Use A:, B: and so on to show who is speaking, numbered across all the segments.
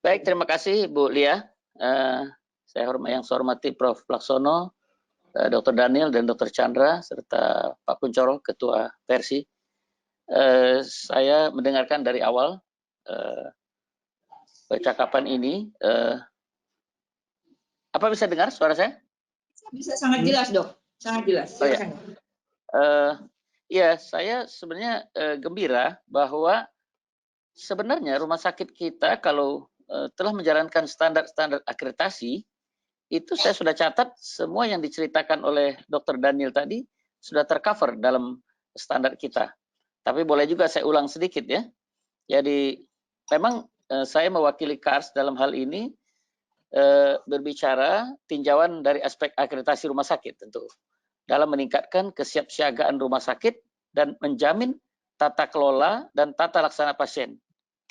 A: Baik, terima kasih Bu Lia. Saya hormati Prof. Laksono, Dr. Daniel dan Dr. Chandra serta Pak Kuncoro, Ketua Persi. Saya mendengarkan dari awal percakapan ini. Apa bisa dengar suara saya?
B: Bisa sangat jelas, Dok. Sangat jelas. Silakan.
A: Ya, saya sebenarnya gembira bahwa sebenarnya rumah sakit kita kalau telah menjalankan standar-standar akreditasi, itu saya sudah catat semua yang diceritakan oleh Dr. Daniel tadi sudah tercover dalam standar kita. Tapi boleh juga saya ulang sedikit ya. Jadi memang saya mewakili KARS dalam hal ini berbicara tinjauan dari aspek akreditasi rumah sakit tentu. Dalam meningkatkan kesiapsiagaan rumah sakit dan menjamin tata kelola dan tata laksana pasien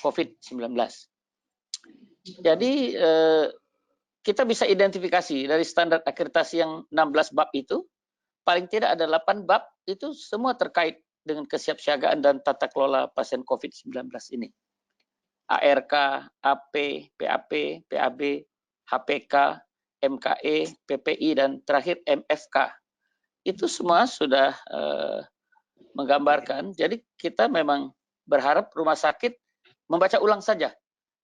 A: COVID-19. Jadi kita bisa identifikasi dari standar akreditasi yang 16 bab itu, paling tidak ada 8 bab itu semua terkait dengan kesiapsiagaan dan tata kelola pasien COVID-19 ini. ARK, AP, PAP, PAB, HPK, MKE, PPI, dan terakhir MFK. Itu semua sudah menggambarkan, jadi kita memang berharap rumah sakit membaca ulang saja.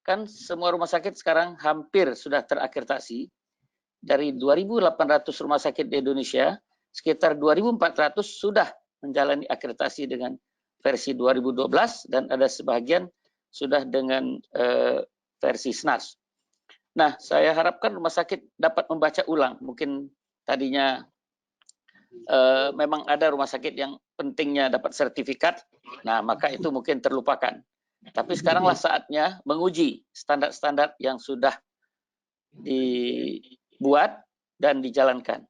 A: Kan semua rumah sakit sekarang hampir sudah terakreditasi. Dari 2.800 rumah sakit di Indonesia, sekitar 2.400 sudah menjalani akreditasi dengan versi 2012 dan ada sebagian sudah dengan versi SNAS. Nah, saya harapkan rumah sakit dapat membaca ulang. Mungkin tadinya memang ada rumah sakit yang pentingnya dapat sertifikat, nah maka itu mungkin terlupakan. Tapi sekaranglah saatnya menguji standar-standar yang sudah dibuat dan dijalankan.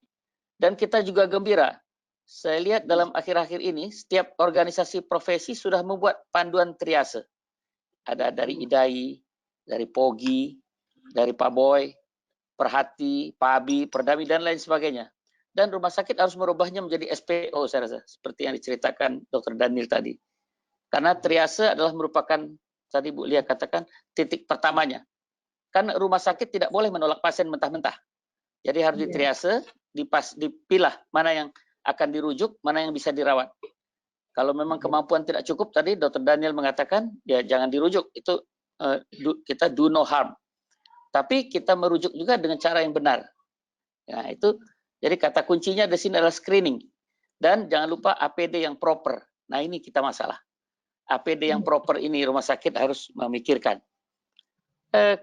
A: Dan kita juga gembira, saya lihat dalam akhir-akhir ini, setiap organisasi profesi sudah membuat panduan triase. Ada dari IDAI, dari POGI, dari PABOY, Perhati, PABI, Perdami, dan lain sebagainya. Dan rumah sakit harus merubahnya menjadi SPO, saya rasa, seperti yang diceritakan Dr. Daniel tadi. Karena triase adalah merupakan, tadi Bu Lia katakan, titik pertamanya. Kan rumah sakit tidak boleh menolak pasien mentah-mentah. Jadi harus ditriase, dipilah mana yang akan dirujuk, mana yang bisa dirawat. Kalau memang kemampuan tidak cukup, tadi Dr. Daniel mengatakan, ya jangan dirujuk. Itu kita do no harm. Tapi kita merujuk juga dengan cara yang benar. Nah itu, jadi kata kuncinya di sini adalah screening. Dan jangan lupa APD yang proper. Nah ini kita masalah. APD yang proper ini rumah sakit harus memikirkan.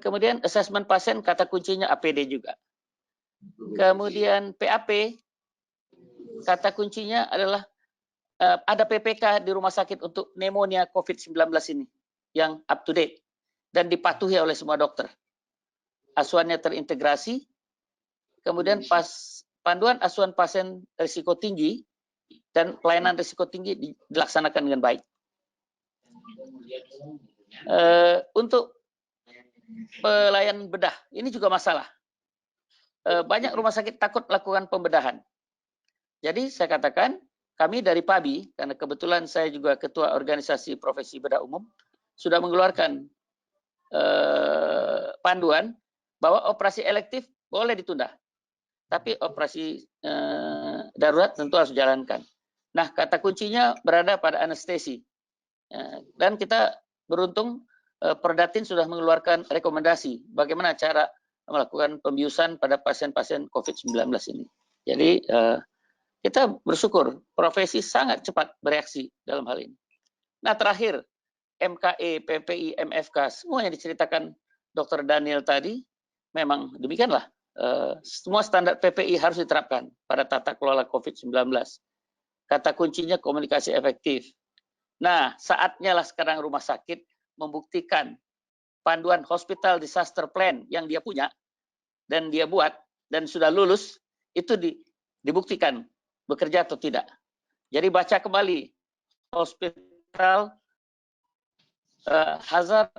A: Kemudian asesmen pasien, kata kuncinya APD juga. Kemudian PAP, kata kuncinya adalah ada PPK di rumah sakit untuk pneumonia COVID-19 ini yang up to date dan dipatuhi oleh semua dokter. Asuhannya terintegrasi, kemudian panduan asuhan pasien risiko tinggi dan pelayanan risiko tinggi dilaksanakan dengan baik. Untuk pelayanan bedah, ini juga masalah. Banyak rumah sakit takut melakukan pembedahan. Jadi saya katakan, kami dari PABI, karena kebetulan saya juga ketua organisasi profesi bedah umum, sudah mengeluarkan panduan bahwa operasi elektif boleh ditunda. Tapi operasi darurat tentu harus dijalankan. Nah, kata kuncinya berada pada anestesi. Dan kita beruntung Perdatin sudah mengeluarkan rekomendasi bagaimana cara melakukan pembiusan pada pasien-pasien COVID-19 ini. Jadi kita bersyukur profesi sangat cepat bereaksi dalam hal ini. Nah terakhir, MKE, PPI, MFK, semua yang diceritakan Dr. Daniel tadi, memang demikianlah. Semua standar PPI harus diterapkan pada tata kelola COVID-19. Kata kuncinya komunikasi efektif. Nah, saatnya lah sekarang rumah sakit membuktikan panduan Hospital Disaster Plan yang dia punya dan dia buat dan sudah lulus, itu dibuktikan bekerja atau tidak. Jadi baca kembali Hospital Hazard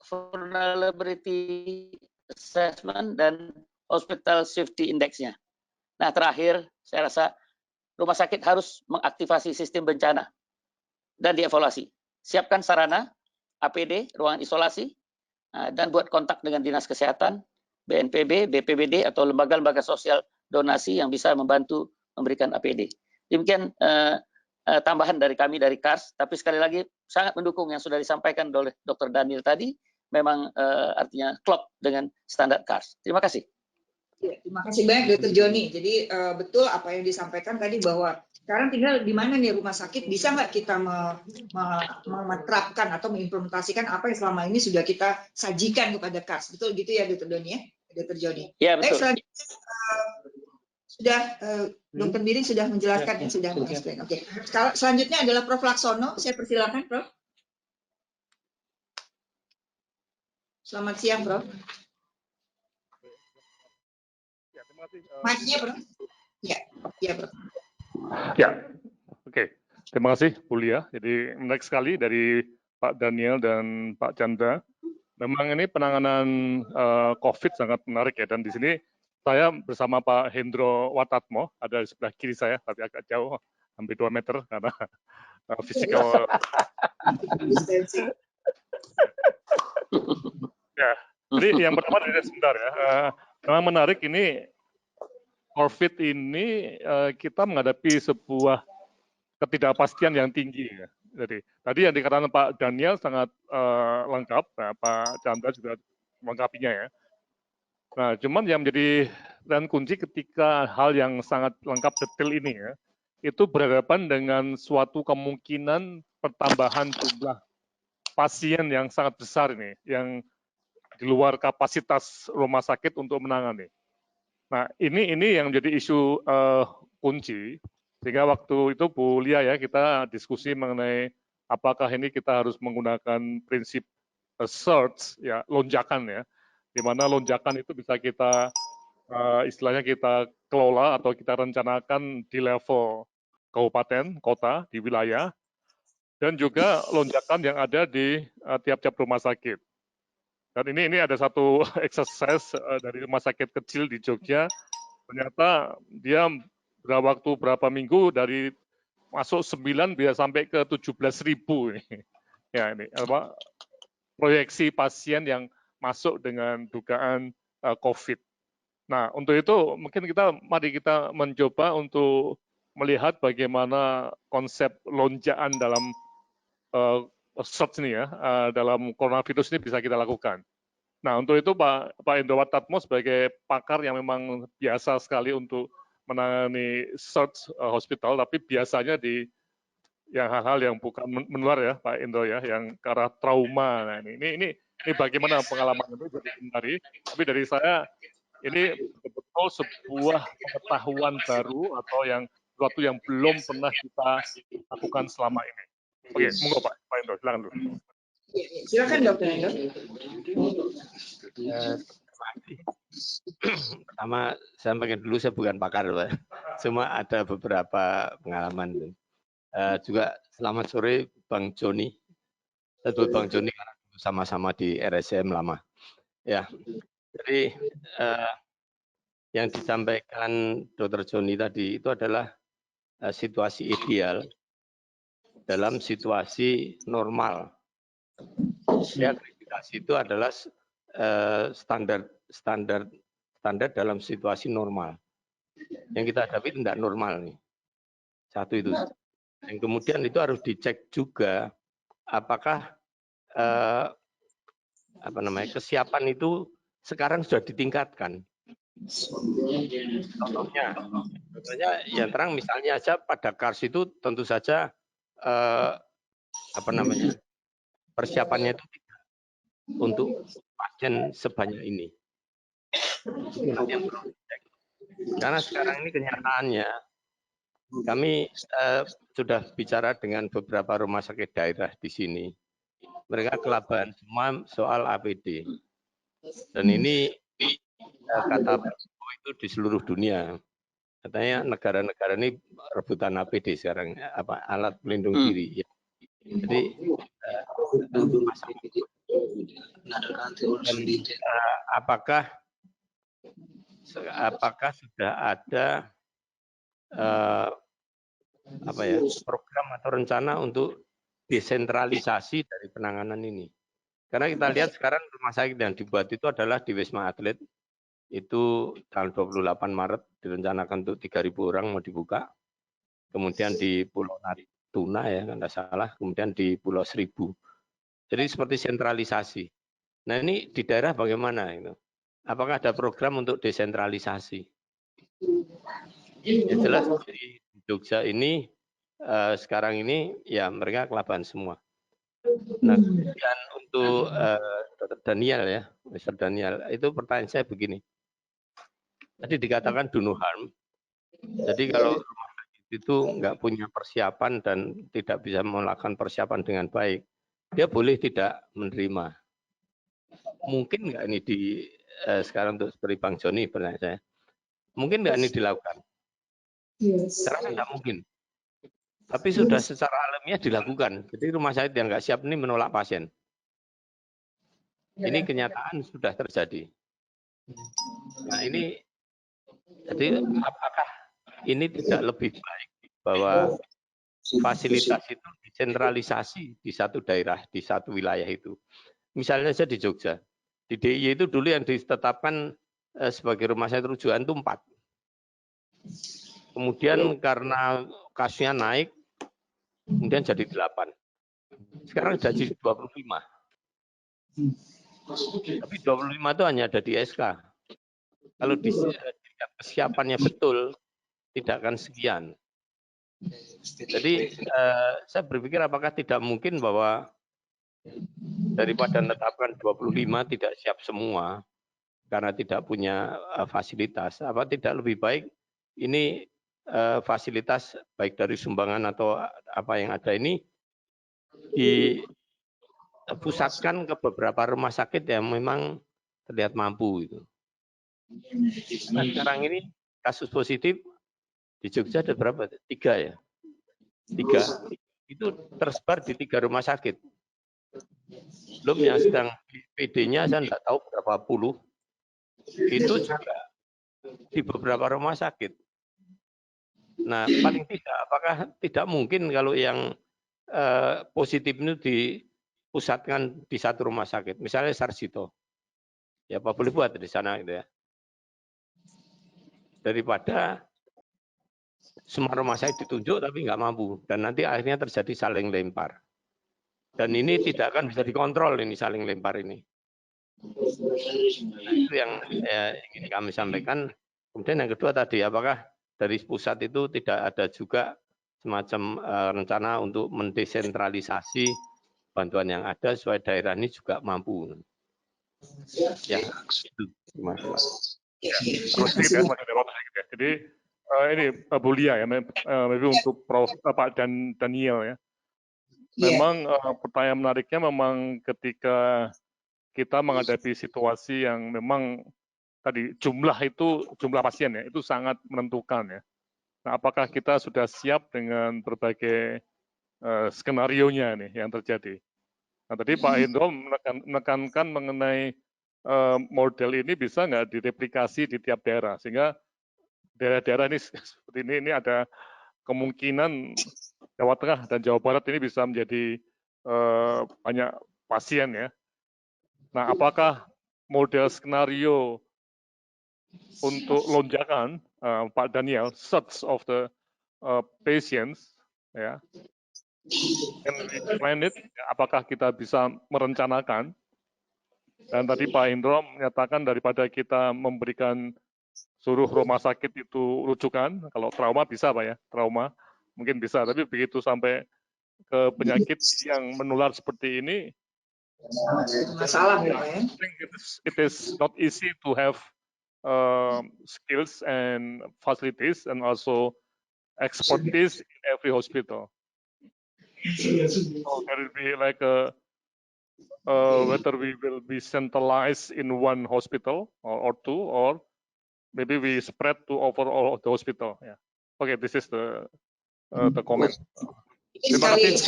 A: Vulnerability Assessment dan Hospital Safety Index-nya. Nah terakhir, saya rasa rumah sakit harus mengaktifasi sistem bencana dan dievaluasi. Siapkan sarana, APD, ruangan isolasi, dan buat kontak dengan Dinas Kesehatan, BNPB, BPBD, atau lembaga-lembaga sosial donasi yang bisa membantu memberikan APD. Demikian tambahan dari kami dari KARS, tapi sekali lagi sangat mendukung yang sudah disampaikan oleh Dr. Daniel tadi, memang artinya klop dengan standar KARS. Terima kasih.
B: Ya, terima kasih banyak Dr. Joni. Jadi betul apa yang disampaikan tadi bahwa sekarang tinggal di mana nih rumah sakit, bisa nggak kita menerapkan atau mengimplementasikan apa yang selama ini sudah kita sajikan kepada KARS. Betul gitu ya Dr. Doni ya, Dr. Joni.
A: Ya, betul.
B: Baik, sudah Dr. Biring sudah menjelaskan ya, sudah menjelaskan. Oke. Selanjutnya adalah Prof. Laksono. Saya persilakan, Prof. Selamat siang, Prof. Mic-nya, Prof. Ya, Prof.
C: Ya, oke. Terima kasih, Bu Lia. Jadi menarik sekali dari Pak Daniel dan Pak Chandra. Memang ini penanganan COVID sangat menarik ya. Dan di sini saya bersama Pak Hendro Watatmo, ada di sebelah kiri saya, tapi agak jauh, hampir 2 meter karena fisikal. Ya, jadi yang pertama dari sebentar ya. Memang menarik ini COVID ini kita menghadapi sebuah ketidakpastian yang tinggi ya. Jadi tadi yang dikatakan Pak Daniel sangat lengkap, nah, Pak Chandra juga melengkapinya ya. Nah, cuman yang menjadi dan kunci ketika hal yang sangat lengkap detail ini ya, itu berhadapan dengan suatu kemungkinan pertambahan jumlah pasien yang sangat besar ini, yang di luar kapasitas rumah sakit untuk menangani. Nah, ini yang menjadi isu kunci, sehingga waktu itu Bu Lia ya, kita diskusi mengenai apakah ini kita harus menggunakan prinsip surge, ya, lonjakan ya, di mana lonjakan itu bisa kita, istilahnya kita kelola atau kita rencanakan di level kabupaten, kota, di wilayah, dan juga lonjakan yang ada di tiap-tiap rumah sakit. Dan ini ada satu exercise dari rumah sakit kecil di Jogja, ternyata dia berapa minggu dari masuk 9 bisa sampai ke 17.000 ya, ini apa proyeksi pasien yang masuk dengan dugaan COVID. Nah, untuk itu mungkin mari kita mencoba untuk melihat bagaimana konsep lonjakan dalam surge ini ya, dalam coronavirus ini bisa kita lakukan. Nah, untuk itu Pak Hendro Watatmo sebagai pakar yang memang biasa sekali untuk menangani surge hospital, tapi biasanya di yang hal-hal yang bukan menular ya, Pak Hendro ya, yang ke arah trauma. Nah, ini bagaimana pengalaman itu jadi menarik. Tapi dari saya ini betul-betul sebuah pengetahuan baru atau sesuatu yang belum pernah kita lakukan selama ini. Oke, monggo Pak Hendro, silakan dulu.
B: Silakan Dokter Hendro.
D: Pertama, saya sampaikan dulu saya bukan pakar, Pak. Cuma ada beberapa pengalaman. Juga selamat sore Bang Joni. Saya sebut Bang Joni karena sama-sama di RSCM lama. Ya, jadi yang disampaikan Dr. Joni tadi itu adalah situasi ideal dalam situasi normal. Ya, akreditasi itu adalah standar dalam situasi normal. Yang kita hadapi tidak normal nih. Satu itu. Yang kemudian itu harus dicek juga apakah kesiapan itu sekarang sudah ditingkatkan. Contohnya yang terang misalnya aja pada KARS itu tentu saja persiapannya itu tidak untuk pasien sebanyak ini. Karena sekarang ini kenyataannya kami sudah bicara dengan beberapa rumah sakit daerah di sini. Mereka kelabakan semua soal APD. Dan ini kata Pak Jokowi itu di seluruh dunia. Katanya negara-negara ini rebutan APD sekarang, alat pelindung diri. Jadi apakah sudah ada program atau rencana untuk desentralisasi dari penanganan ini? Karena kita lihat sekarang rumah sakit yang dibuat itu adalah di Wisma Atlet, itu tanggal 28 Maret direncanakan untuk 3.000 orang mau dibuka. Kemudian di Pulau Natuna ya, kalau tidak salah, kemudian di Pulau Seribu. Jadi seperti sentralisasi. Nah ini di daerah bagaimana itu? Apakah ada program untuk desentralisasi? Ya jelas di Jogja ini sekarang ini ya mereka kelabakan semua. Nah kemudian untuk Dr. Daniel ya, Mr. Daniel, itu pertanyaan saya begini. Tadi dikatakan do no harm. Jadi kalau rumah sakit itu nggak punya persiapan dan tidak bisa melakukan persiapan dengan baik, dia boleh tidak menerima. Mungkin nggak ini di sekarang untuk seperti Bang Joni pertanyaan saya, mungkin nggak ini dilakukan? Saya rasa nggak mungkin. Tapi sudah secara alamiah dilakukan. Jadi rumah sakit yang nggak siap ini menolak pasien. Ini kenyataan sudah terjadi. Nah ini, jadi apakah ini tidak lebih baik bahwa fasilitas itu disentralisasi di satu daerah, di satu wilayah itu? Misalnya saja di Jogja. Di DIY itu dulu yang ditetapkan sebagai rumah sakit rujukan itu 4. Kemudian karena kasusnya naik, kemudian jadi 8. Sekarang jadi 25. Tapi 25 itu hanya ada di SK. Kalau di kesiapannya betul, tidak akan sekian. Jadi saya berpikir apakah tidak mungkin bahwa daripada menetapkan 25 tidak siap semua karena tidak punya fasilitas, apa tidak lebih baik ini fasilitas baik dari sumbangan atau apa yang ada ini dipusatkan ke beberapa rumah sakit yang memang terlihat mampu itu. Nah, sekarang ini kasus positif di Jogja ada berapa? 3 ya? 3. Itu tersebar di 3 rumah sakit. Belum yang sedang PD-nya saya tidak tahu berapa puluh. Itu juga di beberapa rumah sakit. Nah, paling tidak, apakah tidak mungkin kalau yang positif itu dipusatkan di satu rumah sakit, misalnya Sarjito, ya apa boleh buat di sana gitu ya, daripada semua rumah sakit ditunjuk tapi nggak mampu dan nanti akhirnya terjadi saling lempar. Dan ini tidak akan bisa dikontrol ini saling lempar ini. Nah, itu yang ingin kami sampaikan. Kemudian yang kedua tadi, apakah dari pusat itu tidak ada juga semacam rencana untuk mendesentralisasi bantuan yang ada supaya daerah ini juga mampu. Ya, itu. Terima kasih.
C: Jadi ini Bu Lia ya, maybe untuk Prof. Pak Daniel ya. Memang pertanyaan menariknya memang ketika kita menghadapi situasi yang memang tadi jumlah pasien ya itu sangat menentukan ya. Nah, apakah kita sudah siap dengan berbagai skenario-nya nih yang terjadi? Nah, tadi Pak Hendro menekankan mengenai model ini bisa nggak direplikasi di tiap daerah sehingga daerah-daerah ini seperti ini ada kemungkinan Jawa Tengah dan Jawa Barat ini bisa menjadi banyak pasien ya. Nah, apakah model skenario untuk lonjakan Pak Daniel, surge of the patients, ya, can we plan it? Apakah kita bisa merencanakan? Dan tadi Pak Indro menyatakan daripada kita memberikan suruh rumah sakit itu rujukan, kalau trauma bisa Pak ya, trauma mungkin bisa, tapi begitu sampai ke penyakit yang menular seperti ini,
B: masalah ya Pak ya.
C: I think it is not easy to have skills and facilities and also expertise in every hospital. So there will be like whether we will be centralized in one hospital or two, or maybe we spread to over all of the hospital. Yeah. Okay, this is the comment. Terima kasih.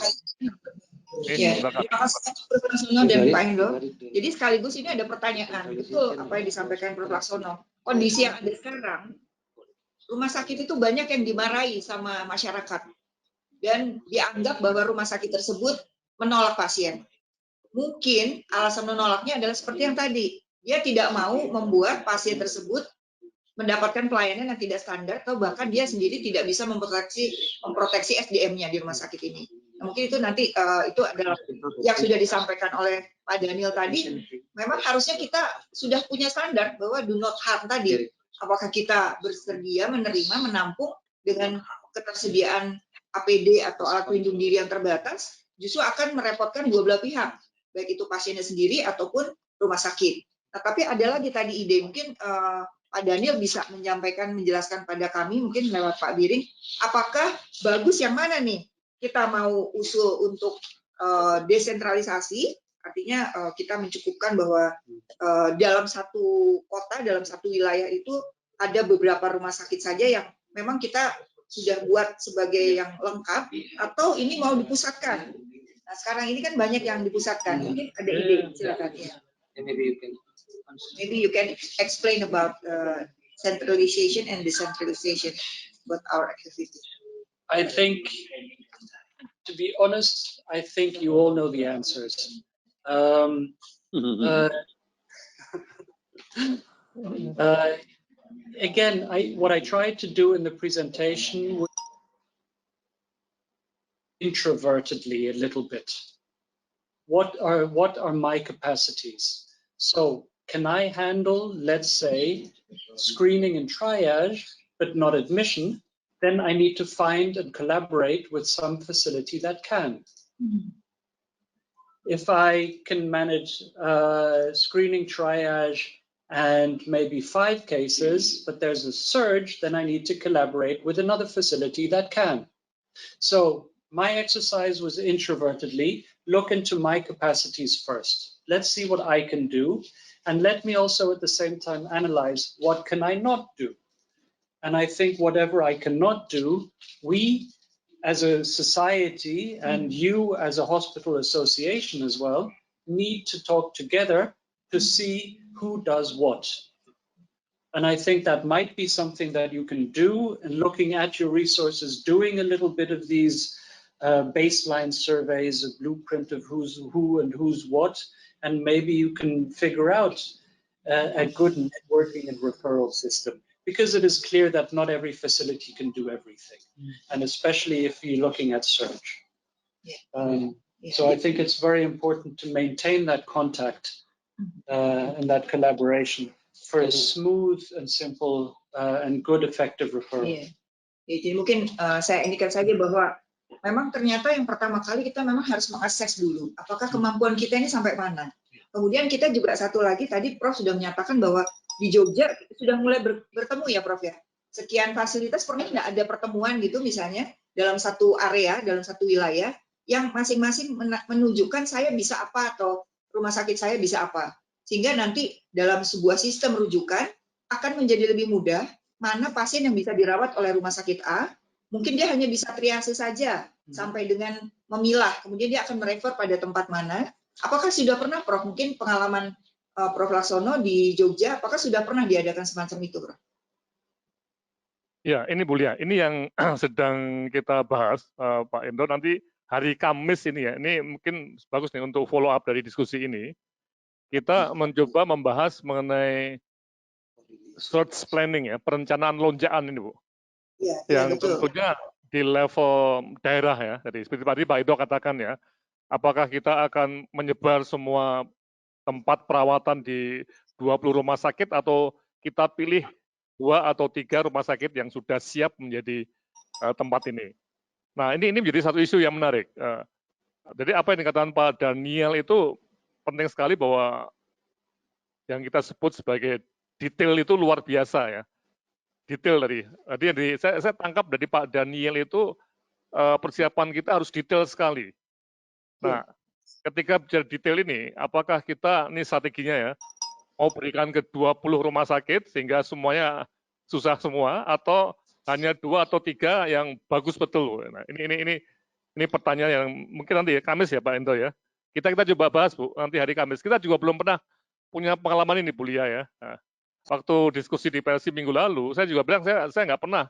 B: Ya, terima kasih Prof. Laksono dan Pak Hendro. Jadi sekaligus ini ada pertanyaan, betul apa yang disampaikan Prof. Laksono. Kondisi yang ada sekarang, rumah sakit itu banyak yang dimarahi sama masyarakat dan dianggap bahwa rumah sakit tersebut menolak pasien. mungkin alasan menolaknya adalah seperti yang tadi, dia tidak mau membuat pasien tersebut mendapatkan pelayanan yang tidak standar, atau bahkan dia sendiri tidak bisa memproteksi SDM-nya di rumah sakit ini. Nah, mungkin itu nanti itu adalah yang sudah disampaikan oleh Pak Daniel tadi. Memang harusnya kita sudah punya standar bahwa do not harm tadi. Apakah kita bersedia menerima, menampung dengan ketersediaan APD atau alat pelindung diri yang terbatas, justru akan merepotkan dua belah pihak, baik itu pasiennya sendiri ataupun rumah sakit. Nah, tapi ada lagi tadi ide, mungkin Pak Daniel bisa menjelaskan pada kami, mungkin lewat Pak Biring, apakah bagus yang mana nih? Kita mau usul untuk desentralisasi, artinya kita mencukupkan bahwa dalam satu kota, dalam satu wilayah itu ada beberapa rumah sakit saja yang memang kita sudah buat sebagai yang lengkap, atau ini mau dipusatkan. Nah, sekarang ini kan banyak yang dipusatkan. Mungkin ada ide, silakan ya. Maybe you can explain about centralization and decentralization about our activity.
E: I think, to be honest, I think you all know the answers. Again, what I tried to do in the presentation was introvertedly a little bit. What are my capacities? So can I handle, let's say, screening and triage, but not admission? Then I need to find and collaborate with some facility that can. If I can manage screening, triage, and maybe 5 cases, but there's a surge, then I need to collaborate with another facility that can. So my exercise was introvertedly look into my capacities first. Let's see what I can do. And let me also at the same time analyze what can I not do. And I think whatever I cannot do, we as a society and you as a hospital association as well need to talk together to see who does what. And I think that might be something that you can do, and looking at your resources, doing a little bit of these baseline surveys, a blueprint of who's who and who's what, and maybe you can figure out a good networking and referral system, because it is clear that not every facility can do everything, and especially if you're looking at surge. So I think it's very important to maintain that contact and that collaboration for a smooth and simple and good effective referral.
B: Jadi mungkin saya indikan saja bahwa memang ternyata yang pertama kali kita memang harus mengakses dulu apakah kemampuan kita ini sampai mana. Kemudian kita juga satu lagi, tadi Prof sudah menyatakan bahwa di Jogja sudah mulai bertemu ya Prof ya. Sekian fasilitas, pernah nggak ada pertemuan gitu misalnya dalam satu area, dalam satu wilayah yang masing-masing menunjukkan saya bisa apa atau rumah sakit saya bisa apa. Sehingga nanti dalam sebuah sistem rujukan akan menjadi lebih mudah mana pasien yang bisa dirawat oleh rumah sakit A, mungkin dia hanya bisa triase saja sampai dengan memilah, kemudian dia akan merefer pada tempat mana. Apakah sudah pernah Prof, mungkin pengalaman Prof Laksono di Jogja, apakah sudah pernah diadakan semacam itu Prof?
C: Ya, ini Bu Lia, ini yang sedang kita bahas Pak Endo, nanti hari Kamis ini ya, ini mungkin bagus nih untuk follow up dari diskusi ini. Kita mencoba membahas mengenai surge planning ya, perencanaan lonjakan ini Bu. Ya, yang tentunya di level daerah ya. Jadi seperti tadi Pak Edo katakan ya, apakah kita akan menyebar semua tempat perawatan di 20 rumah sakit atau kita pilih 2 atau 3 rumah sakit yang sudah siap menjadi tempat ini. Nah, ini menjadi satu isu yang menarik. Jadi apa yang dikatakan Pak Daniel itu penting sekali, bahwa yang kita sebut sebagai detail itu luar biasa ya. Detail tadi. Jadi saya tangkap dari Pak Daniel itu persiapan kita harus detail sekali. Nah, ketika bicara detail ini, apakah kita ini strateginya ya mau berikan ke 20 rumah sakit sehingga semuanya susah semua, atau hanya 2 atau 3 yang bagus betul? Nah, ini pertanyaan yang mungkin nanti ya Kamis ya Pak Endo ya. Kita coba bahas Bu nanti hari Kamis. Kita juga belum pernah punya pengalaman ini Bu Lia ya. Nah, waktu diskusi di PLC minggu lalu, saya juga bilang saya nggak pernah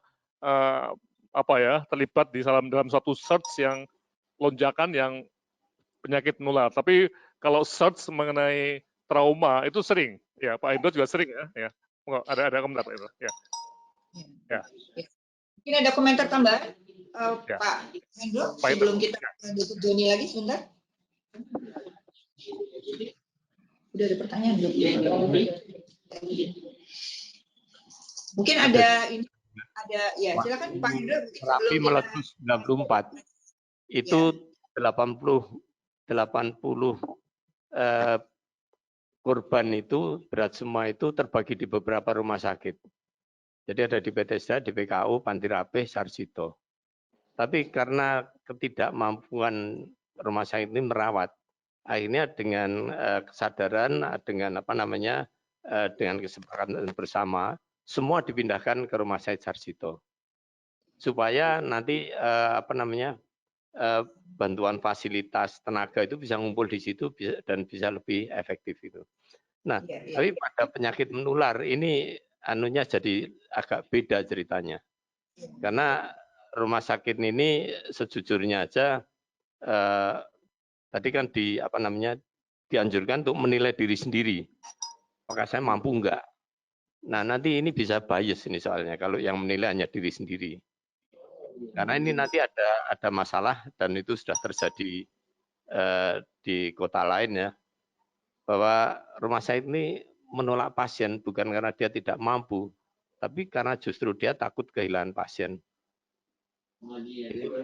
C: terlibat di dalam suatu search yang lonjakan yang penyakit menular. Tapi kalau search mengenai trauma itu sering, ya Pak Hendro juga sering ya. Ada komentar Pak Hendro. Ya.
B: Mungkin ada komentar tambahan,
C: Ya.
B: Pak Hendro,
C: Pak
B: sebelum
C: Hendro,
B: kita lanjut Joni lagi sebentar. Udah ada pertanyaan belum? Mungkin ada ini, ya silakan Pak Hendro.
D: Terapi meletus 94 itu 80 korban itu berat semua itu terbagi di beberapa rumah sakit. Jadi ada di Bethesda, di PKU, Panti Rapih, Sarjito. Tapi karena ketidakmampuan rumah sakit ini merawat, akhirnya dengan kesadaran, dengan dengan kesepakatan bersama, semua dipindahkan ke rumah sakit Sarjito. Supaya nanti bantuan fasilitas tenaga itu bisa ngumpul di situ dan bisa lebih efektif itu. Nah, tapi pada penyakit menular ini anunya jadi agak beda ceritanya. Karena rumah sakit ini sejujurnya aja tadi kan dianjurkan untuk menilai diri sendiri. Apakah saya mampu enggak? Nah, nanti ini bisa bias ini soalnya kalau yang menilai hanya diri sendiri. Karena ini nanti ada masalah dan itu sudah terjadi di kota lain ya, bahwa rumah sakit ini menolak pasien bukan karena dia tidak mampu, tapi karena justru dia takut kehilangan pasien. Itu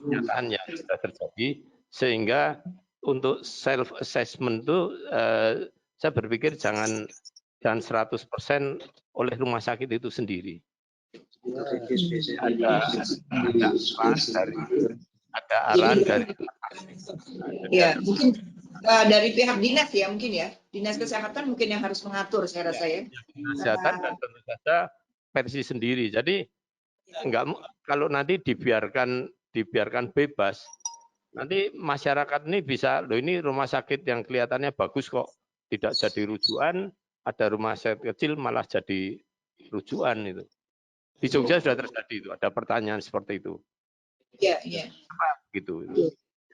D: kenyataan yang sudah terjadi, sehingga untuk self assessment itu saya berpikir jangan 100% oleh rumah sakit itu sendiri. Ada arahan dari
B: ya mungkin dari pihak dinas ya mungkin ya, dinas kesehatan mungkin yang harus mengatur saya rasa ya.
D: Dinas kesehatan dan tentu saja versi sendiri. Jadi kalau nanti dibiarkan bebas, nanti masyarakat ini bisa, loh ini rumah sakit yang kelihatannya bagus kok tidak jadi rujukan, ada rumah sakit kecil malah jadi rujukan itu. Di Jogja sudah terjadi itu, ada pertanyaan seperti itu.
B: Iya.
D: Gitu.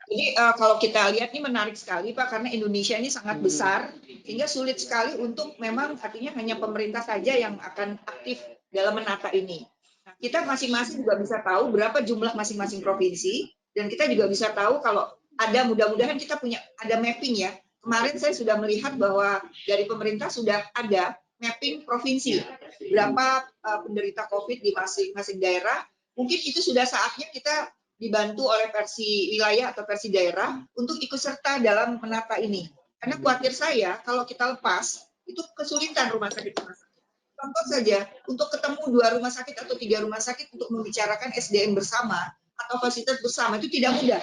B: Jadi kalau kita lihat ini menarik sekali Pak, karena Indonesia ini sangat besar, sehingga sulit sekali untuk memang artinya hanya pemerintah saja yang akan aktif dalam menata ini. Nah, kita masing-masing juga bisa tahu berapa jumlah masing-masing provinsi, dan kita juga bisa tahu kalau ada, mudah-mudahan kita ada mapping ya. Kemarin saya sudah melihat bahwa dari pemerintah sudah ada mapping provinsi, berapa penderita COVID di masing-masing daerah. Mungkin itu sudah saatnya kita dibantu oleh versi wilayah atau versi daerah untuk ikut serta dalam menata ini. Karena khawatir saya kalau kita lepas, itu kesulitan rumah sakit. Contoh saja, untuk ketemu 2 rumah sakit atau 3 rumah sakit untuk membicarakan SDM bersama atau fasilitas bersama itu tidak mudah.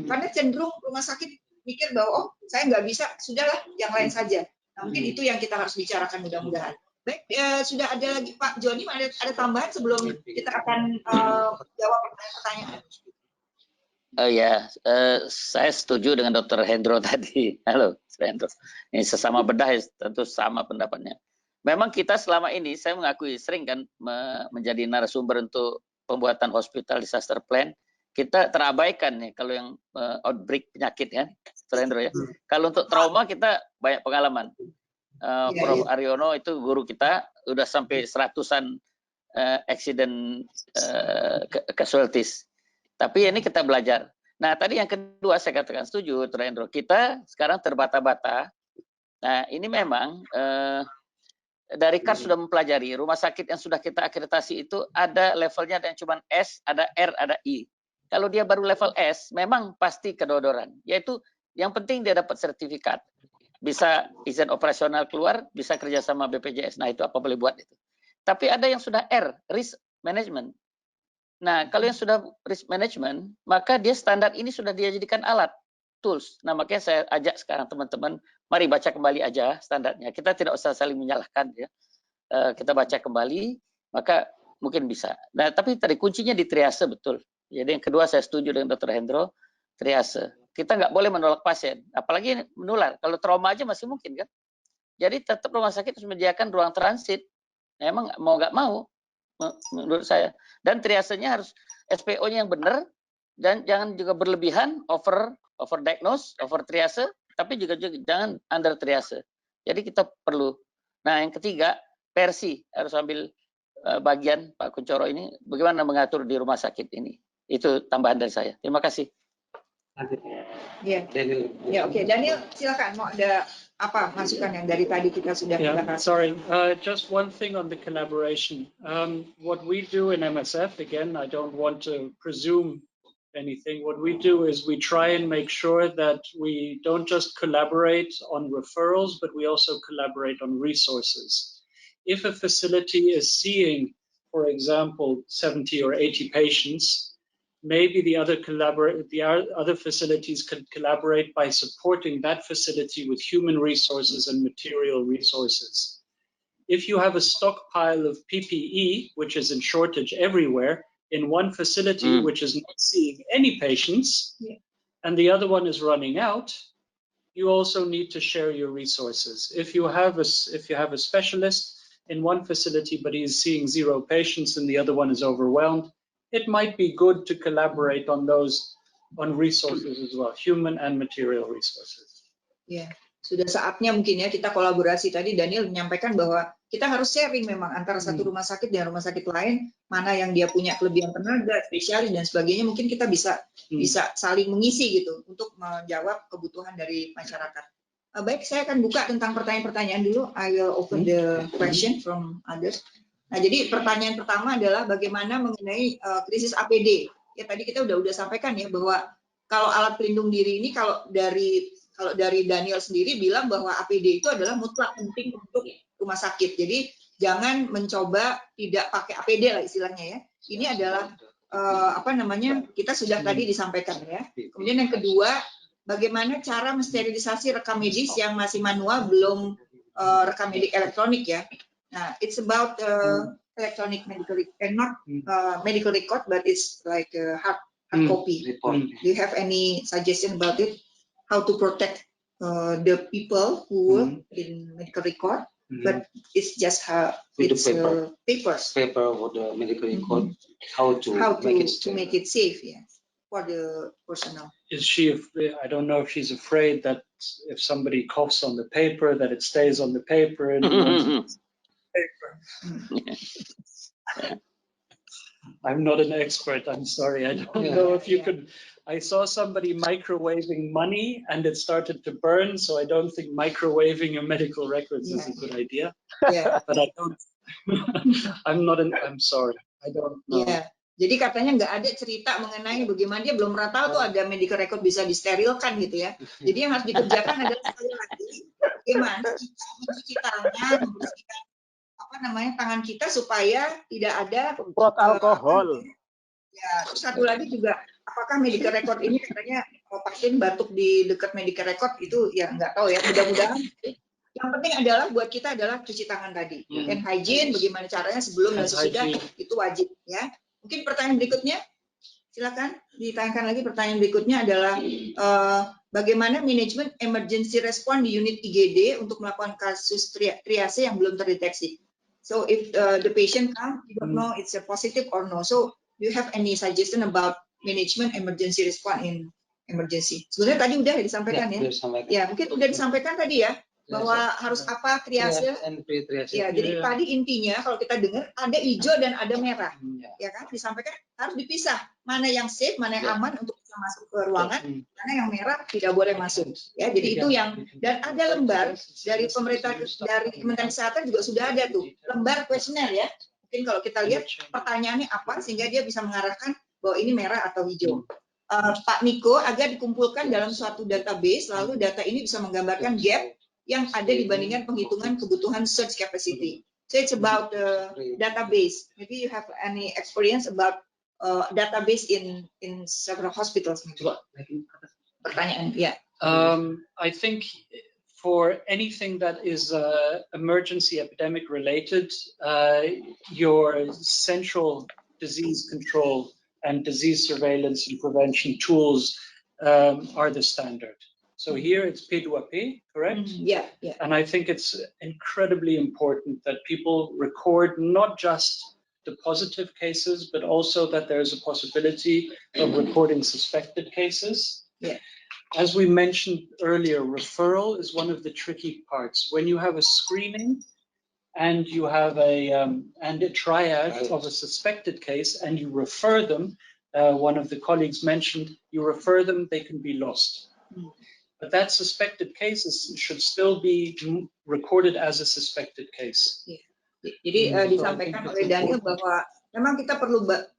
B: Karena cenderung rumah sakit mikir bahwa oh saya nggak bisa, sudahlah yang lain saja. Nah, mungkin itu yang kita harus bicarakan mudah-mudahan. Baik, sudah ada lagi Pak Joni, ada tambahan sebelum kita akan jawab pertanyaan.
A: Saya setuju dengan Dr. Hendro tadi. Halo, Dr. Hendro. Ini sesama bedah tentu sama pendapatnya. Memang kita selama ini, saya mengakui sering kan menjadi narasumber untuk pembuatan hospital disaster plan. Kita terabaikan nih kalau yang outbreak penyakit kan, Dr. Hendro ya. Kalau untuk trauma kita banyak pengalaman. Prof. Aryono itu guru kita, udah sampai 100-an accident casualties. Tapi ini kita belajar. Nah, tadi yang kedua saya katakan setuju, Dr. Hendro. Kita sekarang terbata-bata. Nah, ini memang dari KAR sudah mempelajari rumah sakit yang sudah kita akreditasi itu ada levelnya, ada yang cuma S, ada R, ada I. Kalau dia baru level S, memang pasti kedodoran. Yaitu yang penting dia dapat sertifikat. Bisa izin operasional keluar, bisa kerjasama BPJS. Nah, itu apa boleh buat itu. Tapi ada yang sudah R, risk management. Nah, kalau yang sudah risk management, maka dia standar ini sudah dia jadikan alat, tools. Nah, makanya saya ajak sekarang teman-teman, mari baca kembali aja standarnya. Kita tidak usah saling menyalahkan ya. Kita baca kembali, maka mungkin bisa. Nah, tapi tadi kuncinya di triase betul. Jadi yang kedua saya setuju dengan Dr. Hendro, triase. Kita nggak boleh menolak pasien, apalagi menular. Kalau trauma aja masih mungkin kan. Jadi tetap rumah sakit harus menyediakan ruang transit. Memang mau nggak mau, menurut saya. Dan triasenya harus SPO-nya yang benar, dan jangan juga berlebihan, over diagnose, over triase, tapi juga jangan under triase. Jadi kita perlu. Nah, yang ketiga, Persi harus ambil bagian Pak Kunchoro ini, bagaimana mengatur di rumah sakit ini. Itu tambahan dari saya. Terima kasih.
B: Ya, oke. Daniel, silakan. Mau ada apa masukan yang dari tadi kita sudah bahas?
E: Sorry, just one thing on the collaboration. What we do in MSF, again, I don't want to presume anything. What we do is we try and make sure that we don't just collaborate on referrals, but we also collaborate on resources. If a facility is seeing, for example, 70 or 80 patients, maybe the other facilities can collaborate by supporting that facility with human resources and material resources. If you have a stockpile of PPE, which is in shortage everywhere, in one facility which is not seeing any patients, and the other one is running out, you also need to share your resources. If you have a specialist in one facility but he's seeing 0 patients and the other one is overwhelmed, it might be good to collaborate on resources as well, human and material resources.
B: Ya, sudah saatnya mungkin ya kita kolaborasi. Tadi Daniel menyampaikan bahwa kita harus sharing memang antara satu rumah sakit dan rumah sakit lain, mana yang dia punya kelebihan tenaga, spesialis dan sebagainya, mungkin kita bisa saling mengisi gitu untuk menjawab kebutuhan dari masyarakat. Baik, saya akan buka tentang pertanyaan-pertanyaan dulu. I will open the question from others. Nah, jadi pertanyaan pertama adalah bagaimana mengenai krisis APD. Ya tadi kita udah sampaikan ya bahwa kalau alat pelindung diri ini kalau dari Daniel sendiri bilang bahwa APD itu adalah mutlak penting untuk rumah sakit. Jadi jangan mencoba tidak pakai APD lah istilahnya ya. Ini adalah kita sudah tadi disampaikan ya. Kemudian yang kedua, bagaimana cara mensterilisasi rekam medis yang masih manual, belum rekam medik elektronik ya. Nah, it's about electronic medical record, not medical record, but it's like a hard copy. Do you have any suggestion about it? How to protect the people who work in medical record, but it's just papers.
F: Paper for the medical record. How to
B: make it safe, yeah, for the personnel.
E: Is she? I don't know if she's afraid that if somebody coughs on the paper, that it stays on the paper and. Paper. I'm not an expert. I'm sorry. I don't know if you could. I saw somebody microwaving money and it started to burn. So I don't think microwaving your medical records is a good idea.
B: Yeah.
E: But I don't. I'm sorry. I don't know.
B: Yeah. Jadi katanya nggak ada cerita mengenai bagaimana dia belum pernah tahu tuh ada medical record bisa disterilkan gitu ya. Jadi yang harus dikerjakan adalah sekali lagi bagaimana kita mencuci tangan, membersihkan tangan kita supaya tidak ada
G: semprot alkohol.
B: Ya, terus satu lagi juga, apakah medical record ini katanya pasien batuk di dekat medical record itu ya nggak tahu ya. Mudah-mudahan yang penting adalah buat kita adalah cuci tangan tadi. Hand hygiene, bagaimana caranya sebelum dan sesudah itu wajib ya. Mungkin pertanyaan berikutnya, silakan ditanyakan lagi. Pertanyaan berikutnya adalah bagaimana manajemen emergency response di unit IGD untuk melakukan kasus triase yang belum terdeteksi. So if the patient comes, you don't know it's a positive or no. So do you have any suggestion about management emergency response in emergency? Sebenarnya tadi udah disampaikan ya. Ya, mungkin udah disampaikan tadi ya bahwa harus apa triase. Ya, jadi tadi intinya kalau kita dengar ada hijau dan ada merah. Ya kan? Disampaikan harus dipisah. Mana yang safe, mana yang aman untuk bisa masuk ke ruangan, mana yang merah tidak boleh masuk. Ya, jadi itu yang, dan ada lembar dari pemerintah, dari Kementerian Kesehatan juga sudah ada tuh lembar kuesioner ya. Mungkin kalau kita lihat pertanyaannya apa sehingga dia bisa mengarahkan bahwa ini merah atau hijau. Pak Niko agar dikumpulkan dalam suatu database, lalu data ini bisa menggambarkan gap yang ada dibandingkan penghitungan kebutuhan search capacity. So it's about the database. Maybe you have any experience about database in several hospitals. Pertanyaan, ya.
E: I think for anything that is emergency epidemic related, your central disease control and disease surveillance and prevention tools are the standard. So here it's P2P, correct?
B: Yeah.
E: And I think it's incredibly important that people record not just the positive cases, but also that there's a possibility of recording suspected cases.
B: Yeah.
E: as we mentioned earlier, referral is one of the tricky parts. When you have a screening and you have a triage of a suspected case and you refer them, one of the colleagues mentioned, you refer them, they can be lost. But that suspected case should still be recorded as a suspected case.
B: Jadi disampaikan oleh Daniel bahwa memang kita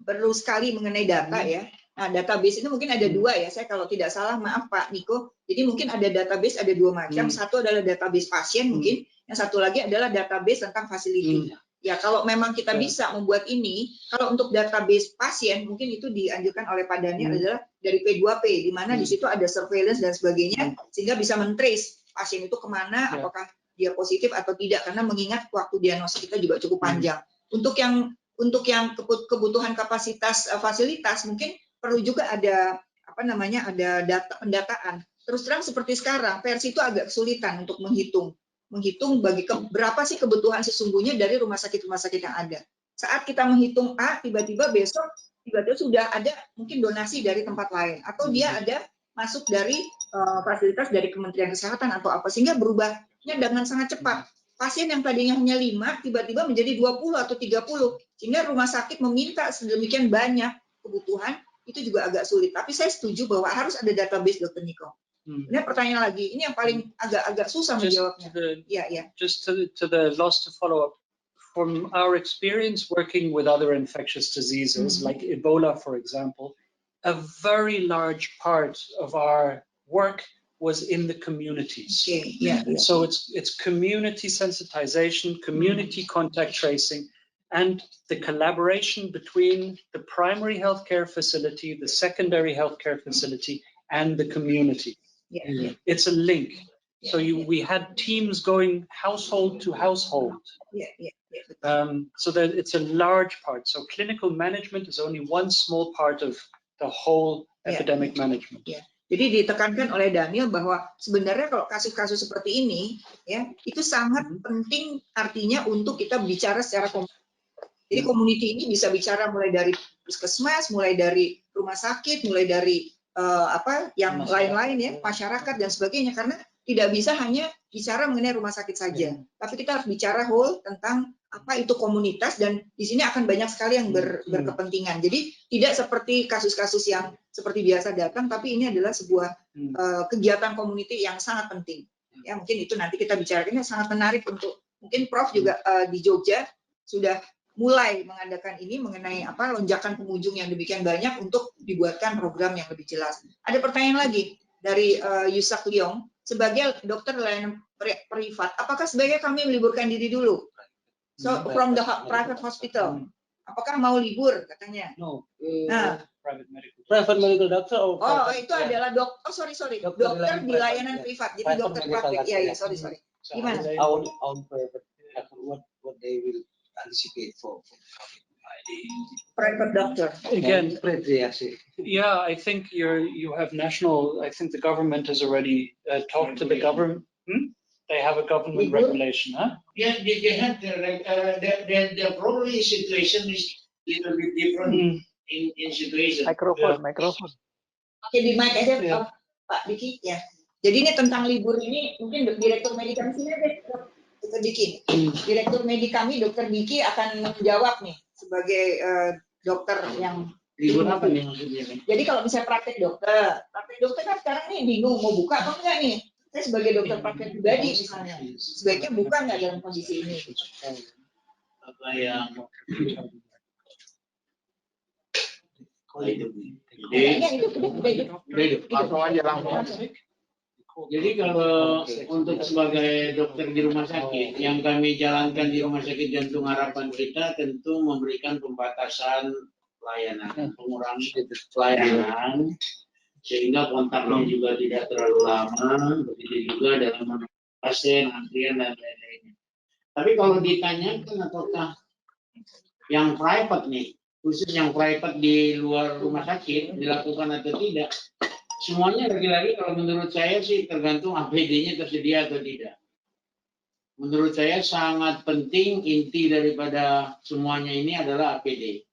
B: perlu sekali mengenai data ya. Nah, database itu mungkin ada dua ya. Saya kalau tidak salah, maaf Pak Niko. Jadi mungkin ada database ada dua macam. Satu adalah database pasien mungkin, yang satu lagi adalah database tentang facility. Ya, kalau memang kita bisa membuat ini, kalau untuk database pasien mungkin itu dianjurkan oleh Pak Daniel adalah dari P2P, di mana di situ ada surveillance dan sebagainya, sehingga bisa men-trace pasien itu kemana, apakah dia positif atau tidak, karena mengingat waktu diagnosis kita juga cukup panjang. Untuk yang kebutuhan kapasitas fasilitas mungkin perlu juga ada ada pendataan. Terus terang seperti sekarang, versi itu agak kesulitan untuk menghitung berapa sih kebutuhan sesungguhnya dari rumah sakit yang ada. Saat kita menghitung A, tiba-tiba besok sudah ada mungkin donasi dari tempat lain, atau dia ada masuk dari fasilitas dari Kementerian Kesehatan atau apa, sehingga berubahnya dengan sangat cepat. Pasien yang tadinya hanya 5 tiba-tiba menjadi 20 atau 30, sehingga rumah sakit meminta sedemikian banyak kebutuhan, itu juga agak sulit. Tapi saya setuju bahwa harus ada database, Dr. Niko. Ini pertanyaan lagi, ini yang paling agak susah menjawabnya.
E: Just to the loss to follow up, from our experience working with other infectious diseases like Ebola, for example, a very large part of our work was in the communities. So it's community sensitization, community contact tracing, and the collaboration between the primary healthcare facility, the secondary healthcare facility, and the community. It's a link. So we had teams going household to household. So that it's a large part. So clinical management is only one small part of the whole epidemic management.
B: Jadi ditekankan oleh Daniel bahwa sebenarnya kalau kasus-kasus seperti ini, ya itu sangat penting artinya untuk kita bicara secara komunitas. Jadi community ini bisa bicara mulai dari puskesmas, mulai dari rumah sakit, mulai dari yang lain-lain ya, masyarakat dan sebagainya, karena tidak bisa hanya bicara mengenai rumah sakit saja, tapi kita harus bicara whole tentang apa itu komunitas, dan di sini akan banyak sekali yang berkepentingan. Jadi tidak seperti kasus-kasus yang seperti biasa datang, tapi ini adalah sebuah kegiatan community yang sangat penting. Ya, mungkin itu nanti kita bicarakannya sangat menarik untuk mungkin Prof juga di Jogja sudah mulai mengadakan ini mengenai lonjakan pengunjung yang demikian banyak untuk dibuatkan program yang lebih jelas. Ada pertanyaan lagi dari Yusak Leong, sebagai dokter layanan privat, apakah sebaiknya kami meliburkan diri dulu? So from the private hospital, apakah mau libur katanya?
F: No.
B: Nah,
F: Private medical doctor.
B: Itu adalah dokter di layanan privat, jadi dokter praktek. Iya, sorry. Gimana?
F: Our private what they will anticipate for
B: private doctor.
E: Again, I think you have national. I think the government has already talked to the government. They have a government regulation, huh?
G: Yeah, they have the probably situation is a little bit different in situation.
A: Microphone.
B: Oke, di mic aja Pak Diki ya. Jadi ini tentang libur ini mungkin Direktur Medik kami sini deh, Dr. Diki. Direktur Medik kami, Dr. Diki akan menjawab nih sebagai dokter yang
G: Libur apa nih maksudnya?
B: Jadi kalau misalnya praktek dokter kan sekarang nih bingung mau buka apa enggak nih? Saya sebagai dokter praktek pribadi misalnya, sebaiknya buka nggak dalam kondisi ini?
G: Apa yang Jadi kalau untuk sebagai dokter di rumah sakit, yang kami jalankan di Rumah Sakit Jantung Harapan kita tentu memberikan pembatasan pelayanan, pengurangan pelayanan, sehingga kontaknya juga tidak terlalu lama, begitu juga dalam pasien, antrian, dan lain-lainnya. Tapi kalau ditanyakan apakah yang private nih, khusus yang private di luar rumah sakit dilakukan atau tidak, semuanya lagi-lagi kalau menurut saya sih tergantung APD-nya tersedia atau tidak. Menurut saya sangat penting, inti daripada semuanya ini adalah APD.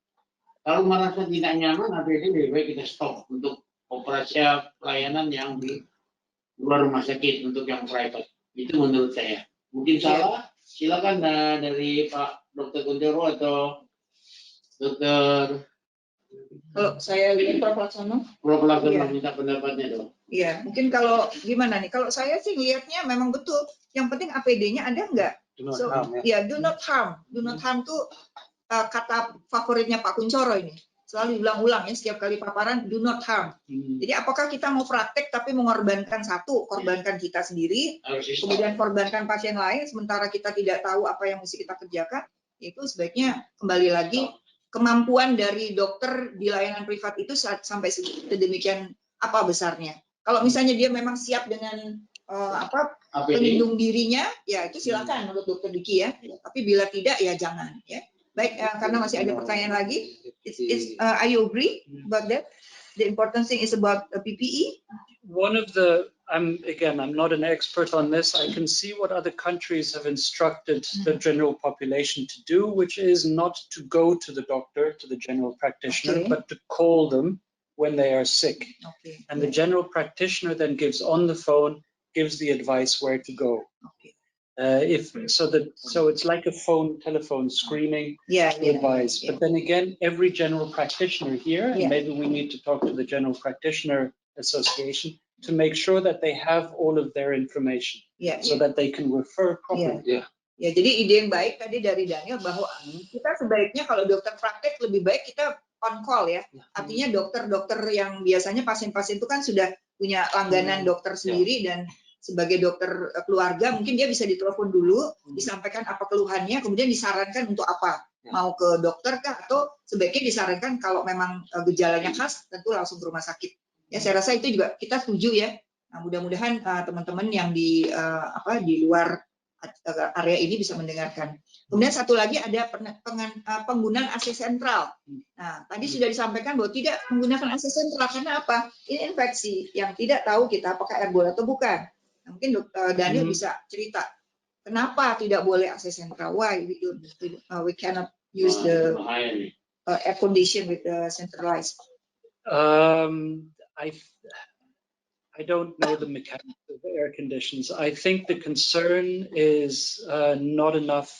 G: Kalau merasa tidak nyaman, APD lebih baik kita stop untuk operasi pelayanan yang di luar rumah sakit untuk yang private. Itu menurut saya. Mungkin salah, silakan dari Pak Dr. Kuntoro atau Dr.
B: Kalau saya lihat Prof. Laksono.
G: Prof. Laksono minta pendapatnya dong.
B: Iya, mungkin kalau gimana nih? Kalau saya sih lihatnya memang betul. Yang penting APD-nya ada nggak? So, ya, do not harm. Do not harm tuh kata favoritnya Pak Kuncoro ini. Selalu diulang-ulang ya setiap kali paparan, do not harm. Jadi apakah kita mau praktek tapi mengorbankan satu, korbankan kita sendiri, kemudian korbankan pasien lain, sementara kita tidak tahu apa yang mesti kita kerjakan, itu sebaiknya kembali lagi kemampuan dari dokter di layanan privat itu sampai sedemikian apa besarnya. Kalau misalnya dia memang siap dengan pelindung dirinya, ya itu silakan menurut Dokter Diki ya. Tapi bila tidak, ya jangan. Ya. Baik, karena masih ada pertanyaan lagi. Are you agree about that? The important thing is about PPE.
E: One of the, I'm not an expert on this. I can see what other countries have instructed the general population to do, which is not to go to the doctor, to the general practitioner, but to call them when they are sick. And the general practitioner then gives on the phone, gives the advice where to go. So it's like a telephone screening advice. But then again, every general practitioner here, and maybe we need to talk to the General Practitioner Association to make sure that they have all of their information, so that they can refer properly.
B: Ya, jadi ide yang baik tadi dari Daniel bahwa kita sebaiknya kalau dokter praktek lebih baik kita on call ya. Artinya dokter-dokter yang biasanya pasien-pasien itu kan sudah punya langganan dokter sendiri dan sebagai dokter keluarga mungkin dia bisa ditelepon dulu, disampaikan apa keluhannya, kemudian disarankan untuk apa, mau ke dokter kah atau sebaiknya disarankan kalau memang gejalanya khas tentu langsung ke rumah sakit. Ya saya rasa itu juga kita setuju ya. Nah, mudah-mudahan teman-teman yang di luar area ini bisa mendengarkan. Kemudian satu lagi ada penggunaan AC sentral. Nah, tadi sudah disampaikan bahwa tidak menggunakan AC sentral karena apa? Ini infeksi yang tidak tahu kita apakah airborne atau bukan. Nah, mungkin Dr. Daniel bisa cerita kenapa tidak boleh AC sentral? Why we cannot use the air condition with the centralized?
E: I don't know the mechanics of the air conditions. I think the concern is not enough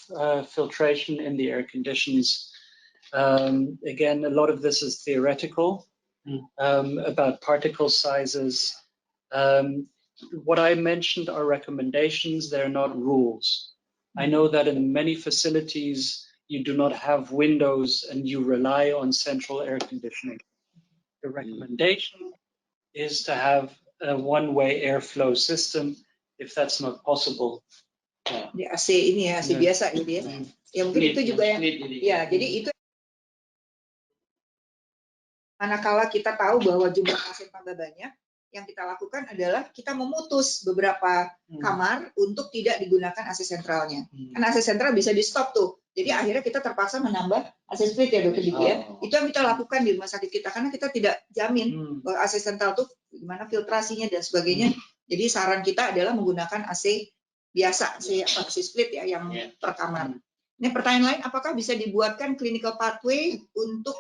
E: filtration in the air conditions. Again, a lot of this is theoretical about particle sizes. What I mentioned are recommendations, they're not rules. I know that in many facilities, you do not have windows and you rely on central air conditioning. The recommendation is to have a one-way airflow system. If that's not possible,
B: di AC ini ya, AC biasa gitu ya. Ya mungkin itu juga yang ya, jadi itu manakala kita tahu bahwa jumlah pasien tambah banyak, yang kita lakukan adalah kita memutus beberapa kamar untuk tidak digunakan AC sentralnya. Karena AC sentral bisa di stop tuh. Jadi akhirnya kita terpaksa menambah AC split ya Dokter Diki ya. Itu yang kita lakukan di rumah sakit kita karena kita tidak jamin bahwa AC sentral tuh gimana filtrasinya dan sebagainya. Jadi saran kita adalah menggunakan AC biasa, AC split ya yang per kamar. Ini pertanyaan lain, apakah bisa dibuatkan clinical pathway untuk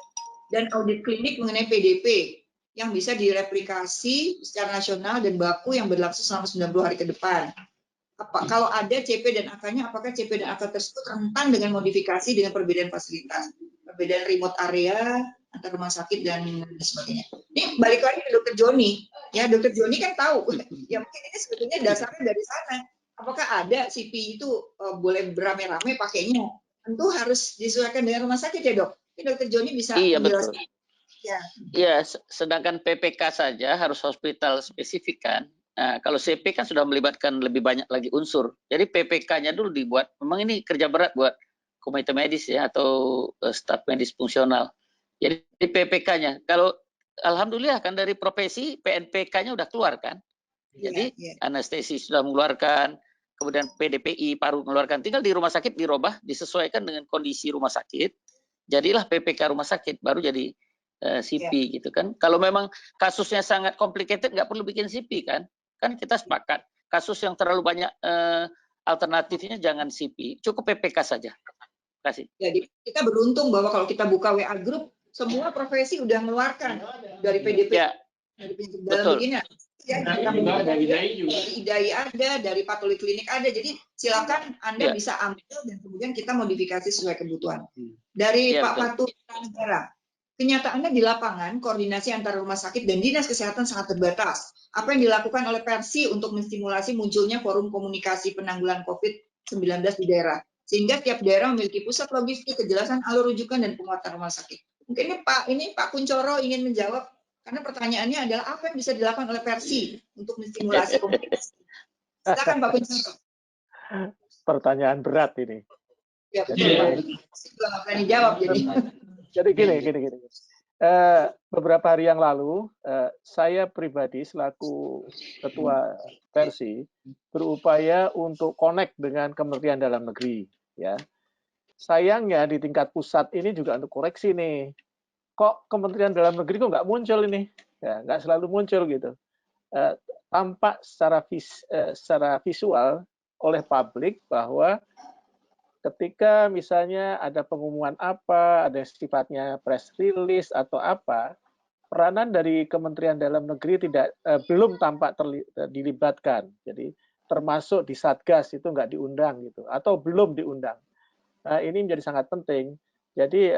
B: dan audit klinik mengenai PDP yang bisa direplikasi secara nasional dan baku yang berlangsung selama 90 hari ke depan? Kalau ada CP dan AK-nya, apakah CP dan AK tersebut rentan dengan modifikasi dengan perbedaan fasilitas, perbedaan remote area antar rumah sakit dan sebagainya? Ini balik lagi ke Dokter Joni, ya Dokter Joni kan tahu, ya mungkin ini sebetulnya dasarnya dari sana. Apakah ada CP itu boleh beramai-ramai pakainya? Tentu harus disesuaikan dengan rumah sakit ya dok. Ini Dokter Joni bisa menjelaskan.
A: Iya, sedangkan PPK saja harus hospital spesifik kan. Nah, kalau CP kan sudah melibatkan lebih banyak lagi unsur. Jadi PPK-nya dulu dibuat. Memang ini kerja berat buat komite medis ya atau staf medis fungsional. Jadi PPK-nya, kalau alhamdulillah kan dari profesi PNPK-nya udah keluar kan. Jadi anestesi sudah mengeluarkan, kemudian PDPI paru mengeluarkan. Tinggal di rumah sakit dirubah, disesuaikan dengan kondisi rumah sakit. Jadilah PPK rumah sakit, baru jadi CP gitu kan. Kalau memang kasusnya sangat complicated, nggak perlu bikin CP kan. Kan kita sepakat, kasus yang terlalu banyak alternatifnya jangan CP, cukup PPK saja. Terima kasih.
B: Jadi kita beruntung bahwa kalau kita buka WA group, semua profesi udah mengeluarkan dari PDP. Dari penyakit dalam
A: Betul.
B: begini. Ya,
G: Dari IDAI juga.
B: Dari IDAI ada, dari Poliklinik ada. Jadi silakan Anda
A: Ya.
B: bisa ambil dan kemudian kita modifikasi sesuai kebutuhan. Dari
A: Ya,
B: Pak
A: betul.
B: Fatur Negara. Kenyataannya di lapangan, koordinasi antara rumah sakit dan dinas kesehatan sangat terbatas. Apa yang dilakukan oleh Persi untuk menstimulasi munculnya forum komunikasi penanggulangan COVID-19 di daerah. Sehingga tiap daerah memiliki pusat logistik, kejelasan alur rujukan, dan penguatan rumah sakit. Mungkin ini Pak Kuncoro ingin menjawab, karena pertanyaannya adalah apa yang bisa dilakukan oleh Persi untuk menstimulasi komunikasi. Silakan Pak Kuncoro.
H: Pertanyaan berat ini.
B: Ya, betul Pak. Saya juga nggak berani jawab jadi.
H: Jadi gini. Beberapa hari yang lalu, saya pribadi selaku ketua Persi berupaya untuk connect dengan Kementerian Dalam Negeri. Ya, sayangnya di tingkat pusat ini juga untuk koreksi nih. Kok Kementerian Dalam Negeri kok nggak muncul ini? Ya, nggak selalu muncul gitu. Tampak secara visual oleh publik bahwa ketika misalnya ada pengumuman apa, ada sifatnya press release atau apa, peranan dari Kementerian Dalam Negeri belum tampak dilibatkan. Jadi termasuk di Satgas itu nggak diundang gitu, atau belum diundang. Ini menjadi sangat penting. Jadi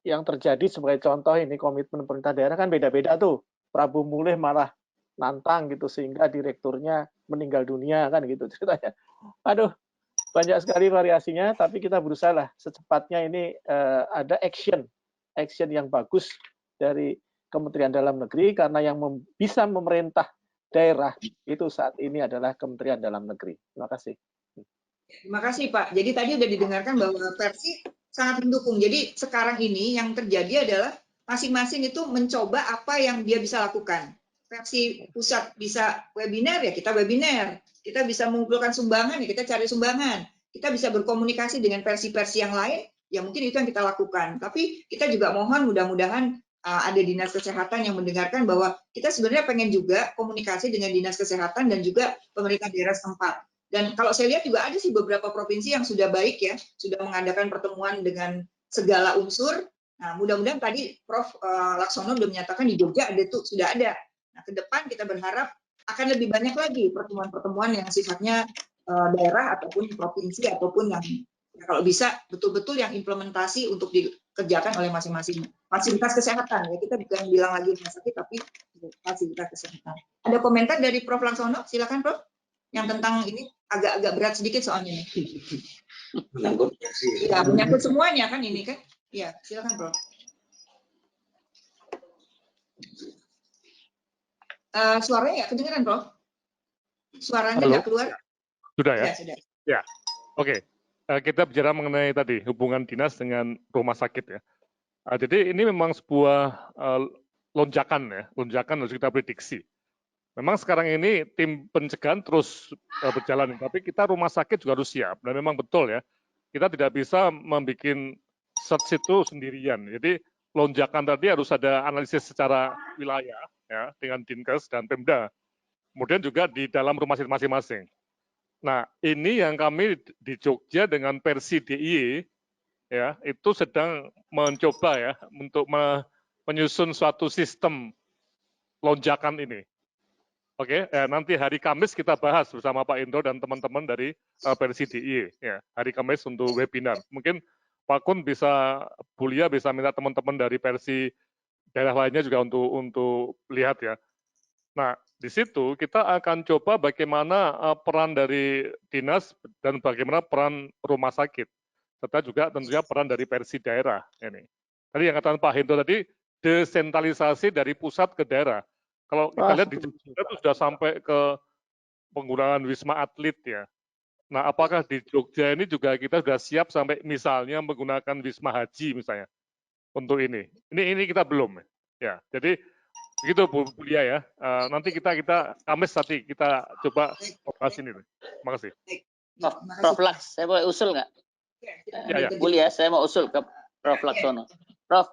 H: yang terjadi sebagai contoh ini komitmen pemerintah daerah kan beda-beda tuh. Prabu Mulih malah nantang gitu sehingga direkturnya meninggal dunia kan gitu ceritanya. Aduh. Banyak sekali variasinya, tapi kita berusaha lah secepatnya ini ada action yang bagus dari Kementerian Dalam Negeri, karena yang bisa memerintah daerah itu saat ini adalah Kementerian Dalam Negeri. Terima kasih.
B: Terima kasih Pak. Jadi tadi sudah didengarkan bahwa Persi sangat mendukung. Jadi sekarang ini yang terjadi adalah masing-masing itu mencoba apa yang dia bisa lakukan. Persi pusat bisa webinar, ya kita webinar. Kita bisa mengumpulkan sumbangan, ya kita cari sumbangan. Kita bisa berkomunikasi dengan versi-versi yang lain, ya mungkin itu yang kita lakukan. Tapi kita juga mohon mudah-mudahan ada dinas kesehatan yang mendengarkan bahwa kita sebenarnya pengen juga komunikasi dengan dinas kesehatan dan juga pemerintah daerah setempat. Dan kalau saya lihat juga ada sih beberapa provinsi yang sudah baik ya, sudah mengadakan pertemuan dengan segala unsur. Nah, mudah-mudahan tadi Prof. Laksono sudah menyatakan di Jogja sudah ada. Nah, ke depan kita berharap akan lebih banyak lagi pertemuan-pertemuan yang sifatnya daerah ataupun provinsi ataupun yang kalau bisa betul-betul yang implementasi untuk dikerjakan oleh masing-masing fasilitas kesehatan. Ya, kita bukan bilang lagi rumah sakit tapi fasilitas kesehatan. Ada komentar dari Prof. Laksono? Silakan Prof. Yang tentang ini agak berat sedikit soalnya nih. Ya, menyangkut semuanya kan ini kan. Ya, silakan Prof. Suaranya nggak kedengeran, Prof? Suaranya nggak keluar?
C: Sudah ya?
B: Ya, sudah.
C: Ya, oke. Kita bicara mengenai tadi hubungan dinas dengan rumah sakit ya. Jadi ini memang sebuah lonjakan ya, lonjakan harus kita prediksi. Memang sekarang ini tim pencegahan terus berjalan, tapi kita rumah sakit juga harus siap. Dan memang betul ya, kita tidak bisa membuat search itu sendirian. Jadi lonjakan tadi harus ada analisis secara wilayah ya dengan Dinkes dan Pemda. Kemudian juga di dalam rumah sakit masing-masing. Nah, ini yang kami di Jogja dengan Persi DIY ya, itu sedang mencoba ya untuk menyusun suatu sistem lonjakan ini. Oke, nanti hari Kamis kita bahas bersama Pak Indro dan teman-teman dari Persi DIY ya, hari Kamis untuk webinar. Mungkin Pak Kun bisa, Bulia bisa minta teman-teman dari Persi daerah lainnya juga untuk lihat ya. Nah, di situ kita akan coba bagaimana peran dari dinas dan bagaimana peran rumah sakit, serta juga tentunya peran dari Persi daerah ini. Tadi yang katakan Pak Hendro tadi, desentralisasi dari pusat ke daerah. Kalau kita lihat di Jogja itu sudah sampai ke penggunaan Wisma Atlet ya. Nah, apakah di Jogja ini juga kita sudah siap sampai misalnya menggunakan Wisma Haji misalnya untuk ini? Ini kita belum ya. Jadi begitu Bu Bulia ya. Nanti kita Kamis nanti kita coba bahas ini. Terima kasih.
A: Prof. Laks, saya boleh usul nggak?
C: Ya.
A: Bulia, saya mau usul ke Prof. Laksono. Prof,